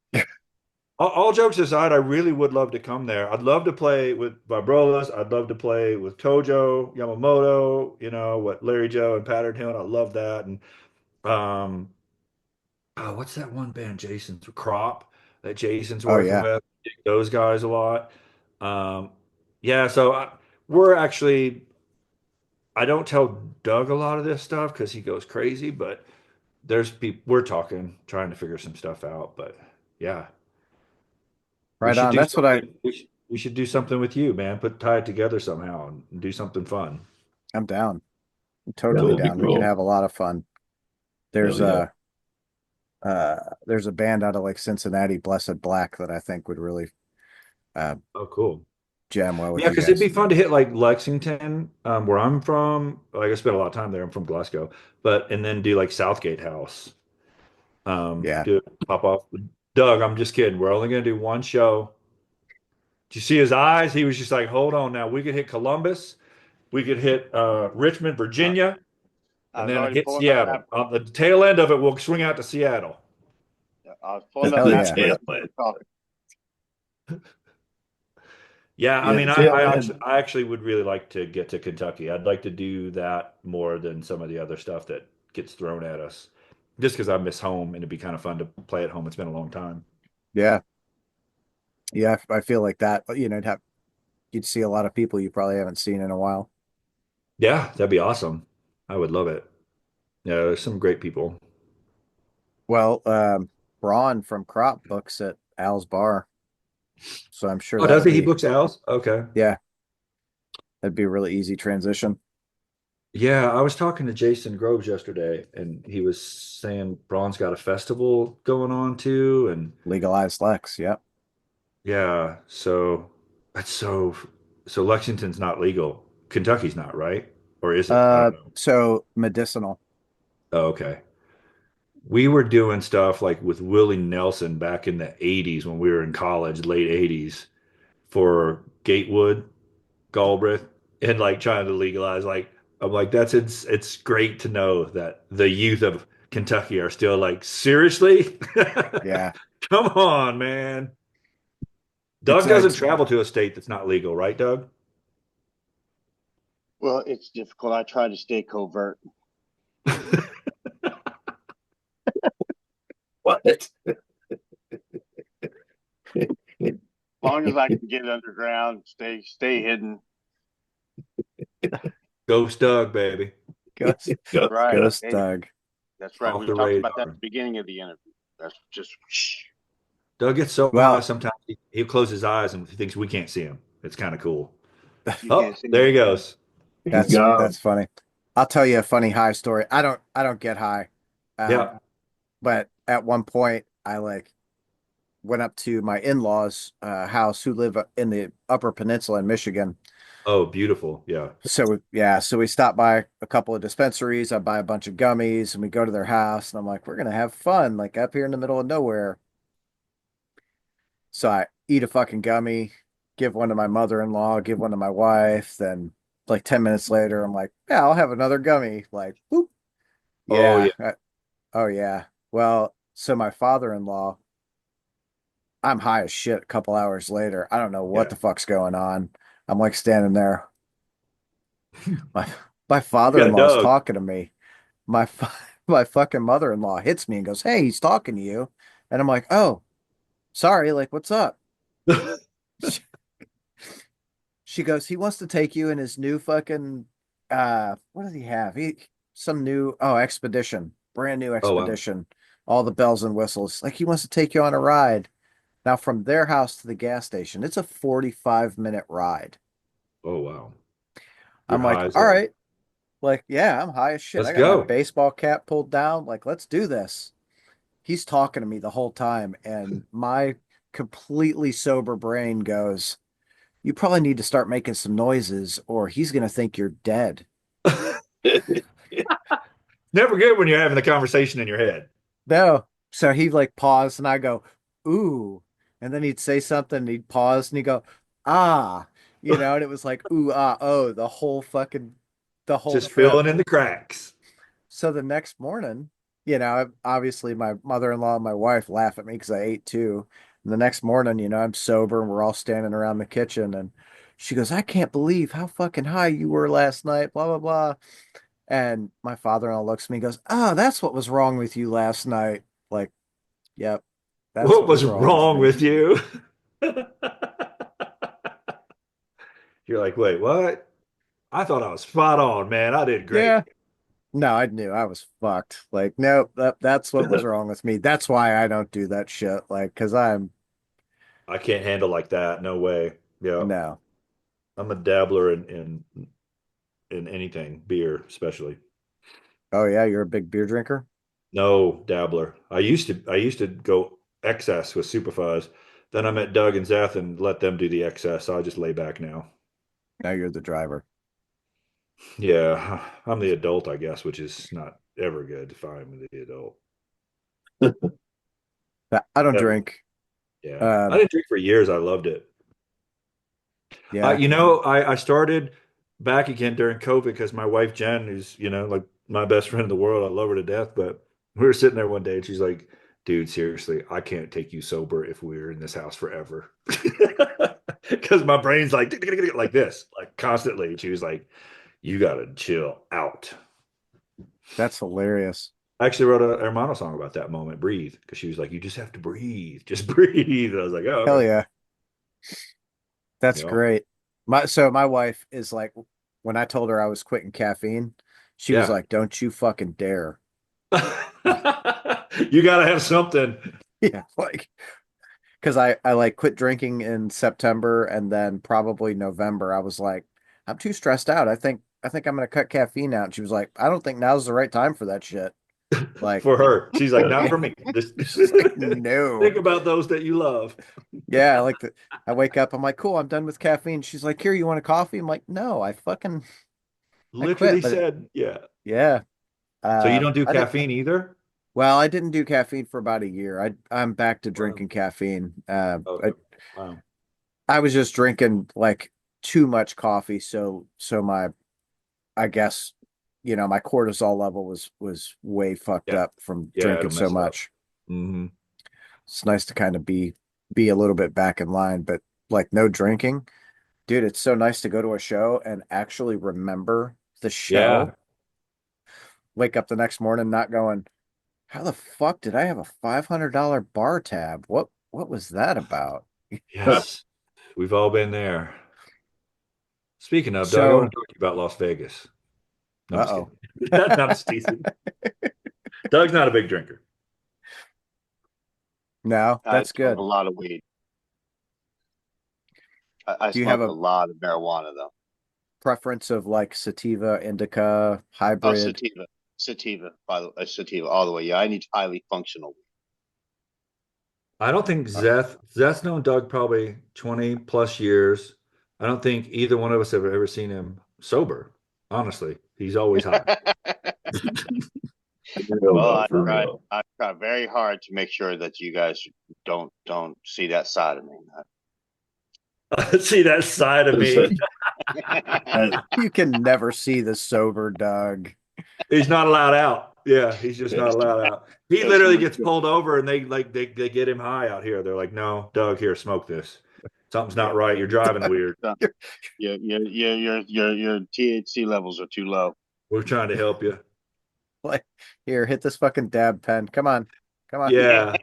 All jokes aside, I really would love to come there. I'd love to play with Vibrolas. I'd love to play with Tojo, Yamamoto, what Larry Joe and Pattern Hill. I love that. And um, what's that one band, Jason's Crop, that Jason's Oh working yeah. with? Those guys a lot. Um, yeah, so we're actually, I don't tell Doug a lot of this stuff because he goes crazy, but there's people, we're talking, trying to figure some stuff out. But yeah. We Right should on. do That's what I. something. We should do something with you, man. Tie it together somehow and do something fun. I'm down. I'm Yeah, totally Cool. that'd be down. We could cool. have a lot of fun. There's Hell yeah. there's a band out of like Cincinnati, Blessed Black, that I think would really uh Oh, cool. jam well with Yeah, you because it'd be guys. fun to hit like Lexington, where I'm from. Like I spent a lot of time there. I'm from Glasgow, and then do like Southgate House. Yeah. Do pop off. Doug, I'm just kidding. We're only gonna do one show. Did you see his eyes? He was just like, hold on now. We could hit Columbus. We could hit Richmond, I, Virginia. I And was then already hit pulling that map. Seattle. On the tail end of it, we'll swing out to Seattle. I was pulling that Hell The map yeah. just tail as we end. were talking. Yeah, I Yeah, mean, the I, tail I end. actually, I actually would really like to get to Kentucky. I'd like to do that more than some of the other stuff that gets thrown at us. Just because I miss home and it'd be kind of fun to play at home. It's been a long time. Yeah. Yeah. I feel like that, you'd see a lot of people you probably haven't seen in a while. Yeah, that'd be awesome. I would love it. Yeah, there's some great people. Well, Braun from Crop books at Al's Bar, so I'm sure Oh, does that'll he? He be, books Al's? Okay. yeah, that'd be a really easy transition. Yeah, I was talking to Jason Groves yesterday, and he was saying Braun's got a festival going on too, and Legalized Lex. Yep. yeah, so that's so Lexington's not legal. Kentucky's not, right? Or is it? I don't know. So medicinal. Oh, okay. We were doing stuff like with Willie Nelson back in the 80s when we were in college, late 80s, for Gatewood, Galbraith, and like trying to legalize. Like, I'm like, it's great to know that the youth of Kentucky are still like, seriously? Yeah. Come on, man. It's Doug doesn't travel to a state that's not legal, right, Doug? Well, it's difficult. I try to stay covert. What? As long as I can get underground, stay hidden. Ghost Doug, baby. Ghost, That's right. Ghost Hey, Doug. that's right. Off We the talked about that at radar. the beginning of the interview. That's just shh. Doug gets so high Well, sometimes he'll close his eyes and he thinks we can't see him. It's kind of cool. You Oh, can't see there me. he goes. He's that's gone. that's funny. I'll tell you a funny high story. I don't get high. Um, Yeah. but at one point I like went up to my in-laws' house who live in the Upper Peninsula in Michigan. Oh, beautiful. Yeah. So we stopped by a couple of dispensaries. I buy a bunch of gummies and we go to their house and I'm like, we're gonna have fun, like up here in the middle of nowhere. So I eat a fucking gummy, give one to my mother-in-law, give one to my wife. Then like 10 minutes later, I'm like, yeah, I'll have another gummy. Like, whoop. Oh, Yeah. yeah. Oh yeah. Well, so my father-in-law, I'm high as shit a couple hours later. I don't know what Yeah. the fuck's going on. I'm like standing there. My my You got father-in-law's Doug. talking to me. My fucking mother-in-law hits me and goes, "Hey, he's talking to you." And I'm like, "Oh, sorry, like what's up?" She goes, "He wants to take you in his new fucking what does he have? He some new expedition, brand new Oh, wow. expedition, all the bells and whistles. Like he wants to take you on a ride." Now from their house to the gas station, it's a 45-minute ride. Oh, wow. You're I'm like, high as "All hell. right." Like, yeah, I'm high as shit. Let's I got my go. baseball cap pulled down. Like, let's do this. He's talking to me the whole time, and my completely sober brain goes, "You probably need to start making some noises, or he's gonna think you're dead." Never good when you're having the conversation in your head. No. So he like paused, and I go, "Ooh," and then he'd say something, and he'd pause, and he'd go, "Ah," and it was like, "Ooh, ah, oh," the whole Just trip. filling in the cracks. So the next morning, obviously my mother-in-law and my wife laugh at me because I ate too. And the next morning, I'm sober and we're all standing around the kitchen and she goes, "I can't believe how fucking high you were last night, blah, blah, blah." And my father-in-law looks at me and goes, "Oh, that's what was wrong with you last night." Like, yep, that's What what was was wrong with wrong me. with you? You're like, wait, what? I thought I was spot on, man. I did great. Yeah. No, I knew I was fucked. Like, nope, that's what was wrong with me. That's why I don't do that shit. Like, because I'm I can't handle like that. No way. Yeah. no. I'm a dabbler in anything, beer especially. Oh yeah, you're a big beer drinker? No dabbler. I used to go excess with Super Fuzz. Then I met Doug and Zeth and let them do the excess. So I just lay back now. Now you're the driver. Yeah, I'm the adult, I guess, which is not ever good if I'm the adult. I don't Ever. drink. Yeah. I Um, didn't drink for years. I loved it. yeah. I started back again during COVID because my wife Jen, who's like my best friend in the world, I love her to death. But we were sitting there one day and she's like, "Dude, seriously, I can't take you sober if we're in this house forever." Because my brain's like this, like constantly. She was like, "You gotta chill out." That's hilarious. I actually wrote a Hermano song about that moment, "Breathe," because she was like, "You just have to breathe, just breathe." And I was like, "Oh, Hell okay." yeah. That's Yeah, great. My wife is like, when I told her I was quitting caffeine, she was yeah. like, "Don't you fucking dare." You gotta have something. Yeah, like because I like quit drinking in September and then probably November. I was like, I'm too stressed out. I think I'm gonna cut caffeine out. And she was like, I don't think now's the right time for that shit. Like, For her. She's like, not yeah. for me. Just She's like, no. think about those that you love. Yeah, I like the I wake up, I'm like, cool, I'm done with caffeine. She's like, here, you want a coffee? I'm like, no, I quit. Literally But said, yeah. yeah. So you don't do I did caffeine either? well, I didn't do caffeine for about a year. I'm back to Wow. drinking caffeine. Okay. Wow. I was just drinking like too much coffee, so my I guess my cortisol level was way fucked Yeah. up from Yeah, drinking it'll so mess it up. much. Hmm. It's nice to kind of be a little bit back in line, but like no drinking. Dude, it's so nice to go to a show and actually remember the Yeah. show. Wake up the next morning not going, how the fuck did I have a $500 bar tab? What was that about? Yes. We've all been there. Speaking of, Doug, I want So, to talk to you about Las Vegas. No, I'm just uh-oh. kidding. I'm just teasing. Doug's not a big drinker. No, I that's smoke a good. lot of weed. I Do you have smoke a a lot of marijuana though. preference of like sativa, indica, Oh, hybrid? sativa. By the way, sativa all the way. Yeah, I need highly functional. I don't think Zeth's known Doug probably 20 plus years. I don't think either one of us have ever seen him sober. Honestly, he's always high. For real Well, though, for real. I try very hard to make sure that you guys don't see that side of me. See that side of me. You can never see the sober Doug. He's not allowed out. Yeah, he's just not allowed out. He That's literally for gets sure. pulled over and they get him high out here. They're like, "No, Doug, here, smoke this. Something's not Yeah. right. You're driving weird. Your THC levels are too low. We're trying to help you." Like, here, hit this fucking dab pen. Come on. Come on. Yeah,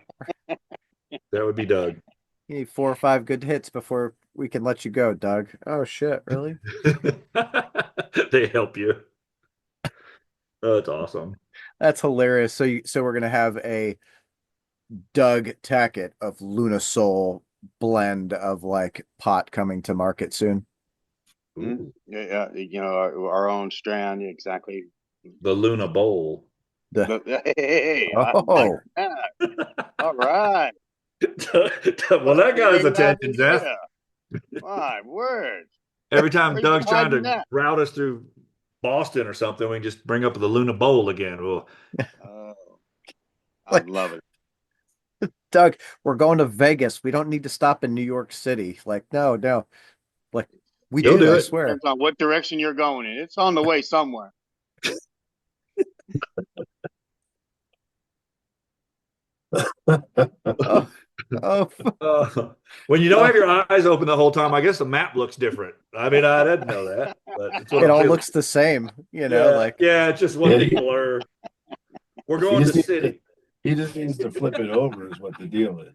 that would be Doug. You need 4 or 5 good hits before we can let you go, Doug. Oh shit, really? They help you. Oh, that's awesome. That's hilarious. So we're gonna have a Doug Tackett of Luna Soul blend of like pot coming to market soon. Ooh, Yeah, our own strand, exactly. the Luna Bowl. The Hey, I like oh, that. All right. Well, that got his Great attention, Zeth. idea. My word. Every time Where you Doug's trying hiding to that? route us through Boston or something, we can just bring up the Luna Bowl again. Well, Oh, I like love it. Doug, we're going to Vegas. We don't need to stop in New York City. Like, no, no. Like we you'll do, do I it. swear. Depends on what direction you're going in. It's on the way somewhere. Oh, oh, When you don't oh. have your eyes open the whole time, I guess the map looks different. I mean, I didn't know that, but it's what It I'm all feeling. looks the same, Yeah, like yeah, it's just one Yeah, big blur. We're he going to just needs city. he just needs to flip it over is what the deal is.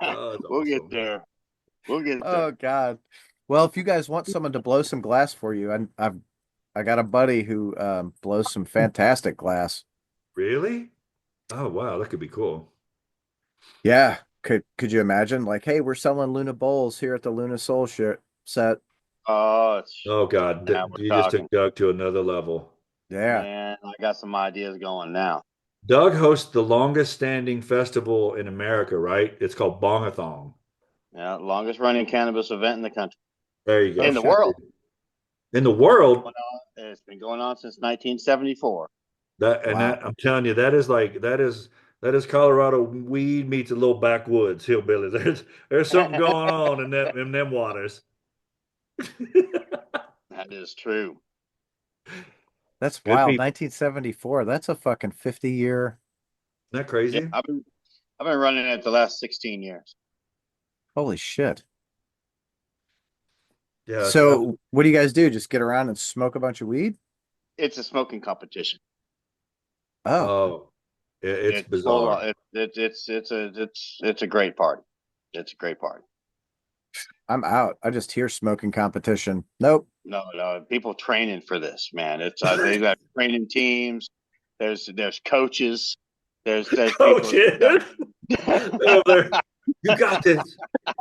Oh, that's We'll get awesome. there. We'll get oh there. God. Well, if you guys want someone to blow some glass for you, I got a buddy who blows some fantastic glass. Really? Oh, wow, that could be cool. Yeah. Could you imagine? Like, hey, we're selling Luna Bowls here at the Luna Soul set. Oh, Oh God, now we're you just talking. took Doug to another level. Yeah. Man, I got some ideas going now. Doug hosts the longest standing festival in America, right? It's called Bongathon. Yeah, longest running cannabis event in the country, There you Oh in go. the shit. world. In the world, It's been going on since 1974. Wow. I'm telling you, that is Colorado weed meets a little backwoods hillbilly. There's something going on in them waters. That is true. That's Good wild. people. 1974. That's a fucking 50-year. Isn't that Yeah, crazy? I've been running it the last 16 years. Holy shit. Yeah. So what do you guys do? Just get around and smoke a bunch of weed? It's a smoking competition. Oh, Oh, it's It's full. bizarre. It's a great party. It's a great party. I'm out. I just hear smoking competition. Nope. No, people training for this, man. It's they got training teams. There's coaches. There's Coach, people. over there. You got this. You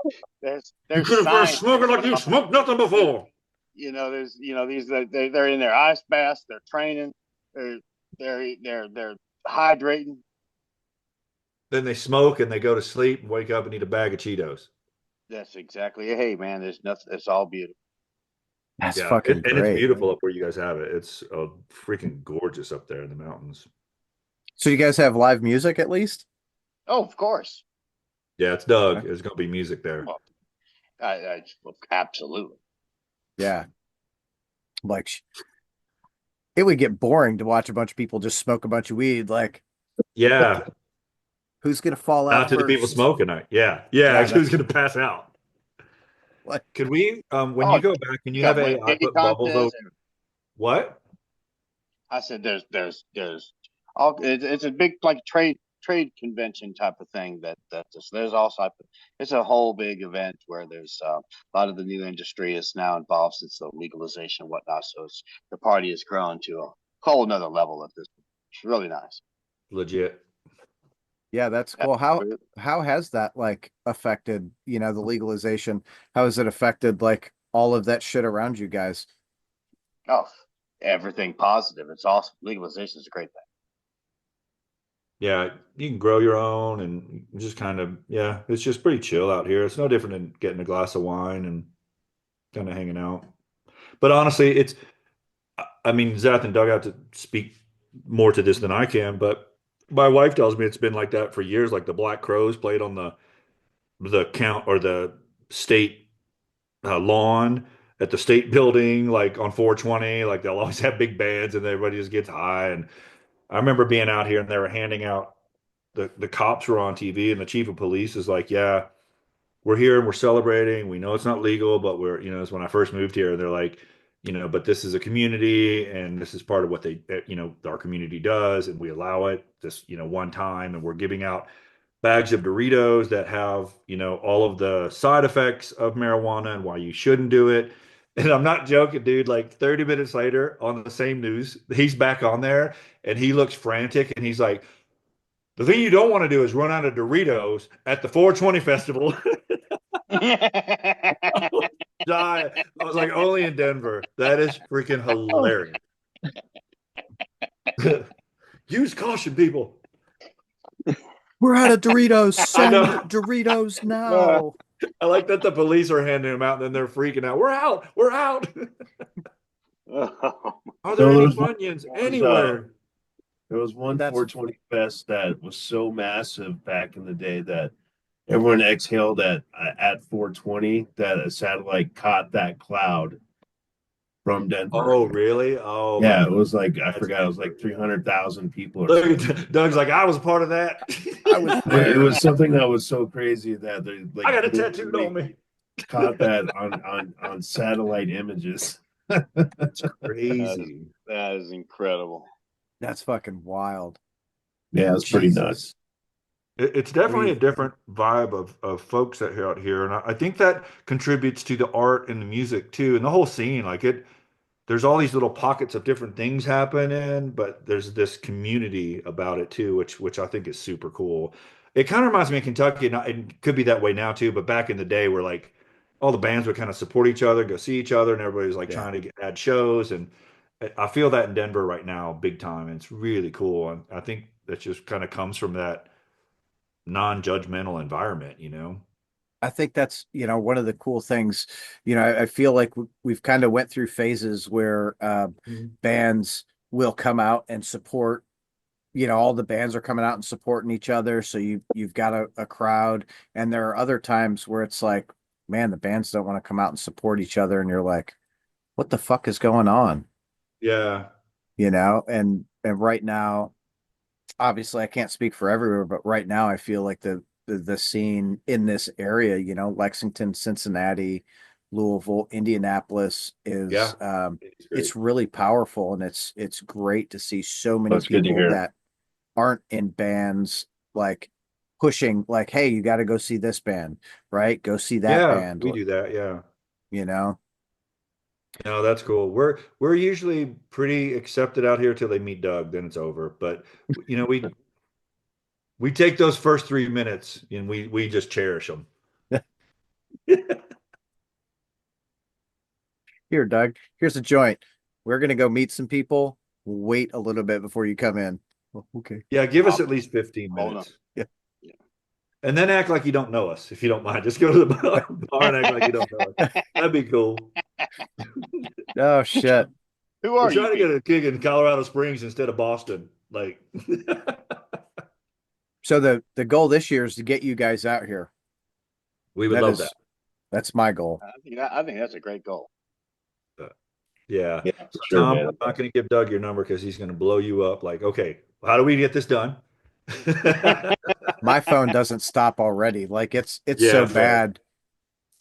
There's could have first science smoked like you smoked nothing before. there's these they're in their ice baths, they're training, they're they're hydrating. Then they smoke and they go to sleep and wake up and eat a bag of Cheetos. That's exactly it. Hey man, there's nothing. It's all beautiful. That's Yeah, fucking and it's great. beautiful up where you guys have it. It's freaking gorgeous up there in the mountains. So you guys have live music at least? Oh, of course. Yeah, it's Doug. Okay. There's gonna be music there. Well, absolutely. Yeah. Like it would get boring to watch a bunch of people just smoke a bunch of weed. Like, Yeah, who's gonna fall not out to the people first? smoking it. Yeah, yeah. Yeah, Who's that's gonna pass out? like Could we, when you Oh, go back, can you you have got win AI ticket put bubbles over? contests, and What? I said there's all it's a big like trade convention type of thing there's also it's a whole big event where there's a lot of the new industry is now involved since the legalization and whatnot. So the party has grown to a whole another level at this. It's really nice. Legit. yeah, that's cool. Absolutely. How has that like affected, the legalization? How has it affected like all of that shit around you guys? Oh, everything positive. It's awesome. Legalization is a great thing. Yeah, you can grow your own and just kind of, yeah, it's just pretty chill out here. It's no different than getting a glass of wine and kind of hanging out. But honestly, I mean, Zeth and Doug have to speak more to this than I can, but my wife tells me it's been like that for years. Like the Black Crows played on the count or the state lawn at the state building, like on 420. Like they'll always have big bands and everybody just gets high. And I remember being out here and they were handing out the cops were on TV and the chief of police is like, yeah, we're here and we're celebrating. We know it's not legal, but it's when I first moved here, they're like, but this is a community and this is part of what our community does, and we allow it this, one time, and we're giving out bags of Doritos that have, all of the side effects of marijuana and why you shouldn't do it. And I'm not joking, dude. Like 30 minutes later on the same news, he's back on there and he looks frantic and he's like, the thing you don't want to do is run out of Doritos at the 420 festival. Die. I was like, only in Denver. That is freaking Oh, hilarious. Use caution, people. we're out of Doritos. I Send know. Doritos Uh, now. I like that the police are handing them out and then they're freaking out. We're out. We're out. oh, Are there So any there was Funyuns there was anywhere? there was one That's 420 fest that was so massive back in the day that everyone exhaled at 420 that a satellite caught that cloud from Denver. Oh, really? Oh my Yeah, it God. was like I That's forgot it was Denver. like 300,000 people or Look, something. Doug's like, I was a part of that. I was It there. was something that was so crazy that they I like got a tattooed on literally me. caught that on satellite images. That's that is crazy. that is incredible. That's fucking wild. Yeah, it's pretty Jesus. nuts. It's definitely a We different vibe of folks that are out here, and I think that contributes to the art and the music too, and the whole scene. Like it, there's all these little pockets of different things happening, but there's this community about it too, which I think is super cool. It kind of reminds me of Kentucky, and it could be that way now too, but back in the day, where like all the bands would kind of support each other, go see each other, and everybody's like yeah. trying to add shows, and I feel that in Denver right now, big time, and it's really cool. And I think that just kind of comes from that non-judgmental environment. I think that's, one of the cool things. I feel like we've kind of went through phases where Mhm. bands will come out and support, all the bands are coming out and supporting each other. So you've got a crowd. And there are other times where it's like, man, the bands don't want to come out and support each other. And you're like, what the fuck is going on? Yeah, And right now, obviously I can't speak for everywhere, but right now I feel like the scene in this area, Lexington, Cincinnati, Louisville, Indianapolis yeah, is it's it's great. really powerful, and it's great to see so many That's good to people hear. that aren't in bands like pushing like, hey, you got to go see this band, right? Go see that Yeah, band, we do that. Yeah. you know. No, that's cool. We're usually pretty accepted out here till they meet Doug, then it's over. But you know, we take those first 3 minutes and we just cherish them. Here, Doug, here's a joint. We're gonna go meet some people. Wait a little bit before you come in. Well, okay. Yeah, give us I'll at least 15 hold on. minutes. Yeah. Yeah. And then act like you don't know us, if you don't mind. Just go to the bar and act like you don't know us. That'd be cool. Oh shit. Who We're are you trying to get people? a gig in Colorado Springs instead of Boston. Like, So the goal this year is to get you guys out here. we would That love that. is that's my goal. I think that's a great goal. But, yeah. Yeah, for So, sure, Tom, man. I'm not going to give Doug your number because he's going to blow you up. Like, okay, how do we get this done? My phone doesn't stop already. Like it's Yeah, so that's right. bad.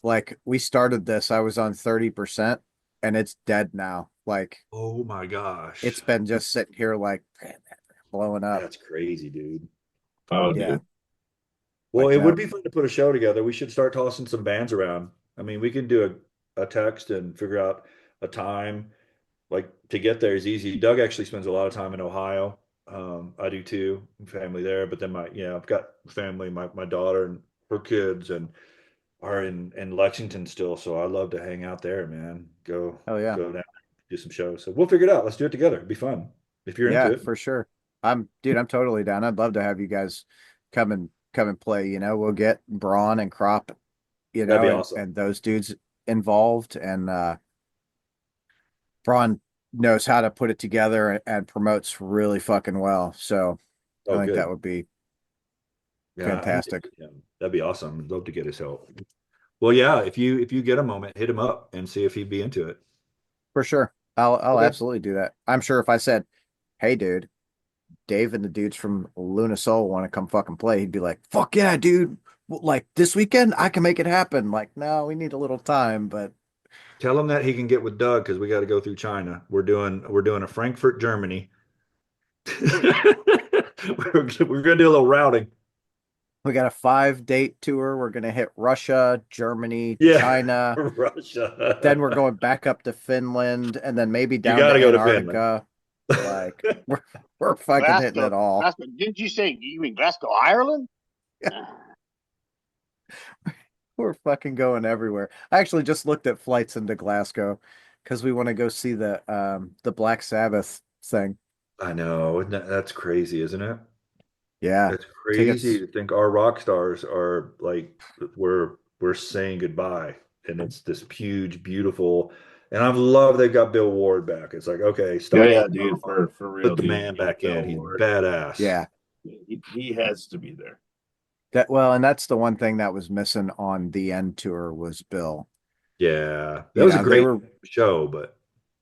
Like we started this, I was on 30% and it's dead now. Like Oh my it's gosh. been just sitting here like blowing up. That's crazy, dude. Oh, Yeah. dude. Well, Like it would be fun to put a show together. We should start tossing some bands around. I mean, we can do a text and figure out a time. Like to get there is easy. Doug actually spends a lot of time in Ohio. I do too, family there. But then I've got family, my daughter and her kids and are in Lexington still. So I love to hang out there, man. oh yeah. Go down, do some shows. So we'll figure it out. Let's do it together. It'd be fun if you're into Yeah, it. for sure. I'm totally down. I'd love to have you guys come and play, you know. We'll get Braun and Crop, you That'd know, be awesome. and those dudes involved and Braun knows how to put it together and promotes really fucking well. So I Oh, think that good. would be Yeah, I need to fantastic. meet him. That'd be awesome. I'd love to get his help. Well, yeah, if you get a moment, hit him up and see if he'd be into it. For sure. I'll Okay. absolutely do that. I'm sure if I said, "Hey dude, Dave and the dudes from Luna Soul want to come fucking play," he'd be like, "Fuck yeah, dude. Like this weekend, I can make it happen." Like, no, we need a little time, but Tell him that he can get with Doug because we got to go through China. We're doing a Frankfurt, Germany. We're gonna do a little routing. we got a 5 date tour. We're gonna hit Russia, Germany, Yeah, China. Then we're Russia. going back up to Finland and then maybe You down got to to go to Finland. Antarctica. Like we're fucking hitting Glasgow, it all. Glasgow. Didn't you say you mean Glasgow, Ireland? We're fucking going everywhere. I actually just looked at flights into Glasgow because we want to go see the Black Sabbath thing. I know. That's crazy, isn't it? Yeah. It's crazy Tickets. to think our rock stars are like we're saying goodbye, and it's this huge, beautiful. And I love they've got Bill Ward back. It's like, okay, Yeah, stop yeah, the dude, drama, for real, put the dude. man Yeah, back in. Bill He's Ward. badass. Yeah. He has to be there. That well, and that's the one thing that was missing on the end tour was Bill. Yeah, that You was a know, they great were show, but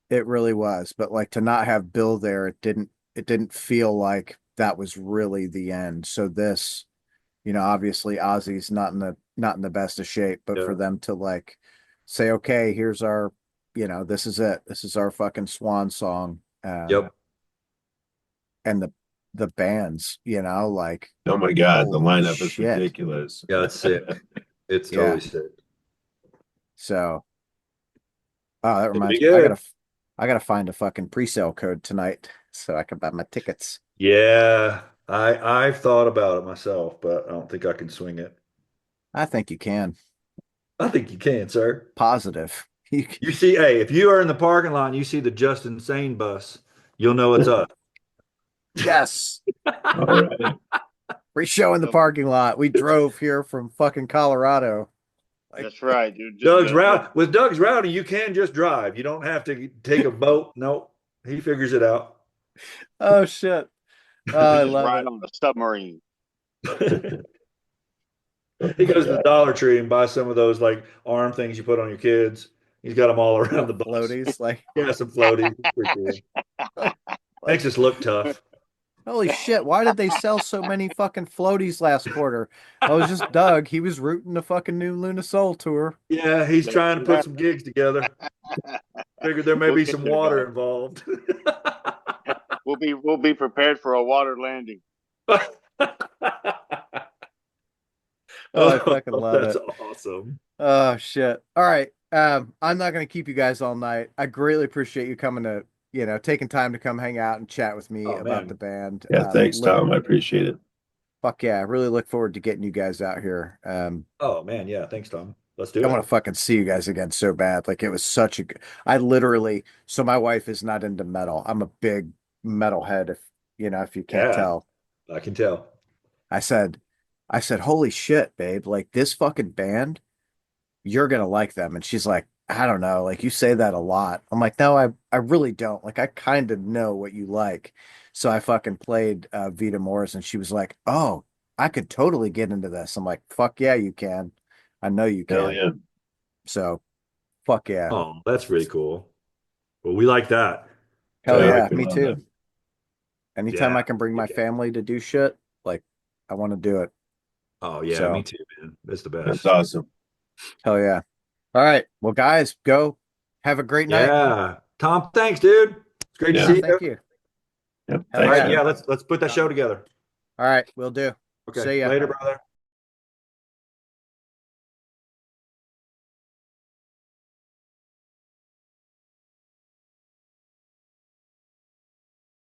it really was, but like to not have Bill there, it didn't feel like that was really the end. So this, you know, obviously Ozzy's not in the best of shape, but for yeah, them to like say, okay, here's our, you know, this is it. This is our fucking swan song. yep, And the bands, you know, like Oh my God, the holy lineup is shit. ridiculous. yeah, it's sick. It's totally Yeah. sick. So oh, that It'll be reminds me. good. I gotta find a fucking pre-sale code tonight so I can buy my tickets. Yeah, I've thought about it myself, but I don't think I can swing it. I think you can. I think you can, sir. Positive. You can, You see, hey, if you are in the parking lot and you see the Just Insane bus, you'll know it's us. yes. All right. Free show in the parking lot. We drove here from fucking Colorado. Like, That's right, dude. Doug's route with Doug's routing, you can just drive. You don't have to take a boat. Nope. He figures it out. oh shit. Oh, You I just love ride it. on a submarine. Oh He my goes to the God. Dollar Tree and buys some of those like arm things you put on your kids. He's got them all around The the bus. floaties, like, Yeah, some floaties. It's pretty cool. like Makes us look tough. holy shit, why did they sell so many fucking floaties last quarter? I was just Doug. He was rooting the fucking new Luna Soul tour. Yeah, he's That's trying to put some gigs together. Figured there may We'll be get some there, water dog. involved. We'll be prepared for a water landing. Oh, I fucking Oh, love that's it. awesome. Oh shit. All right. I'm not gonna keep you guys all night. I greatly appreciate you coming to, you know, taking time to come hang out and chat with me Oh about the man. band. Yeah, thanks, Tom. I appreciate it. Fuck yeah, I really look forward to getting you guys out here. Oh man, yeah. Thanks, Tom. Let's do I want it. to fucking see you guys again so bad. Like it was such a good, I literally, so my wife is not into metal. I'm a big metalhead if you can't Yeah, tell. I can tell. I said, holy shit, babe, like this fucking band, you're gonna like them. And she's like, I don't know, like you say that a lot. I'm like, no, I really don't. Like I kind of know what you like. So I fucking played Vita Morris and she was like, oh, I could totally get into this. I'm like, fuck yeah, you can. I know you Hell can. yeah. So fuck yeah. Oh, that's really cool. Well, we like that. Hell Yeah, I So yeah, could me love that. too. Anytime yeah. I can bring my family to do shit, like I want to do it. Oh yeah, me So too, man. That's the That's best. awesome. hell yeah. All right. Well, guys, go. Have a great night. Yeah. Tom, thanks, dude. It's great to Yeah. Yeah, see you. thank you. Yep. Hell All Thanks, right, yeah. yeah, man. let's put that show together. All right, we'll do. Okay. See ya. Later, brother.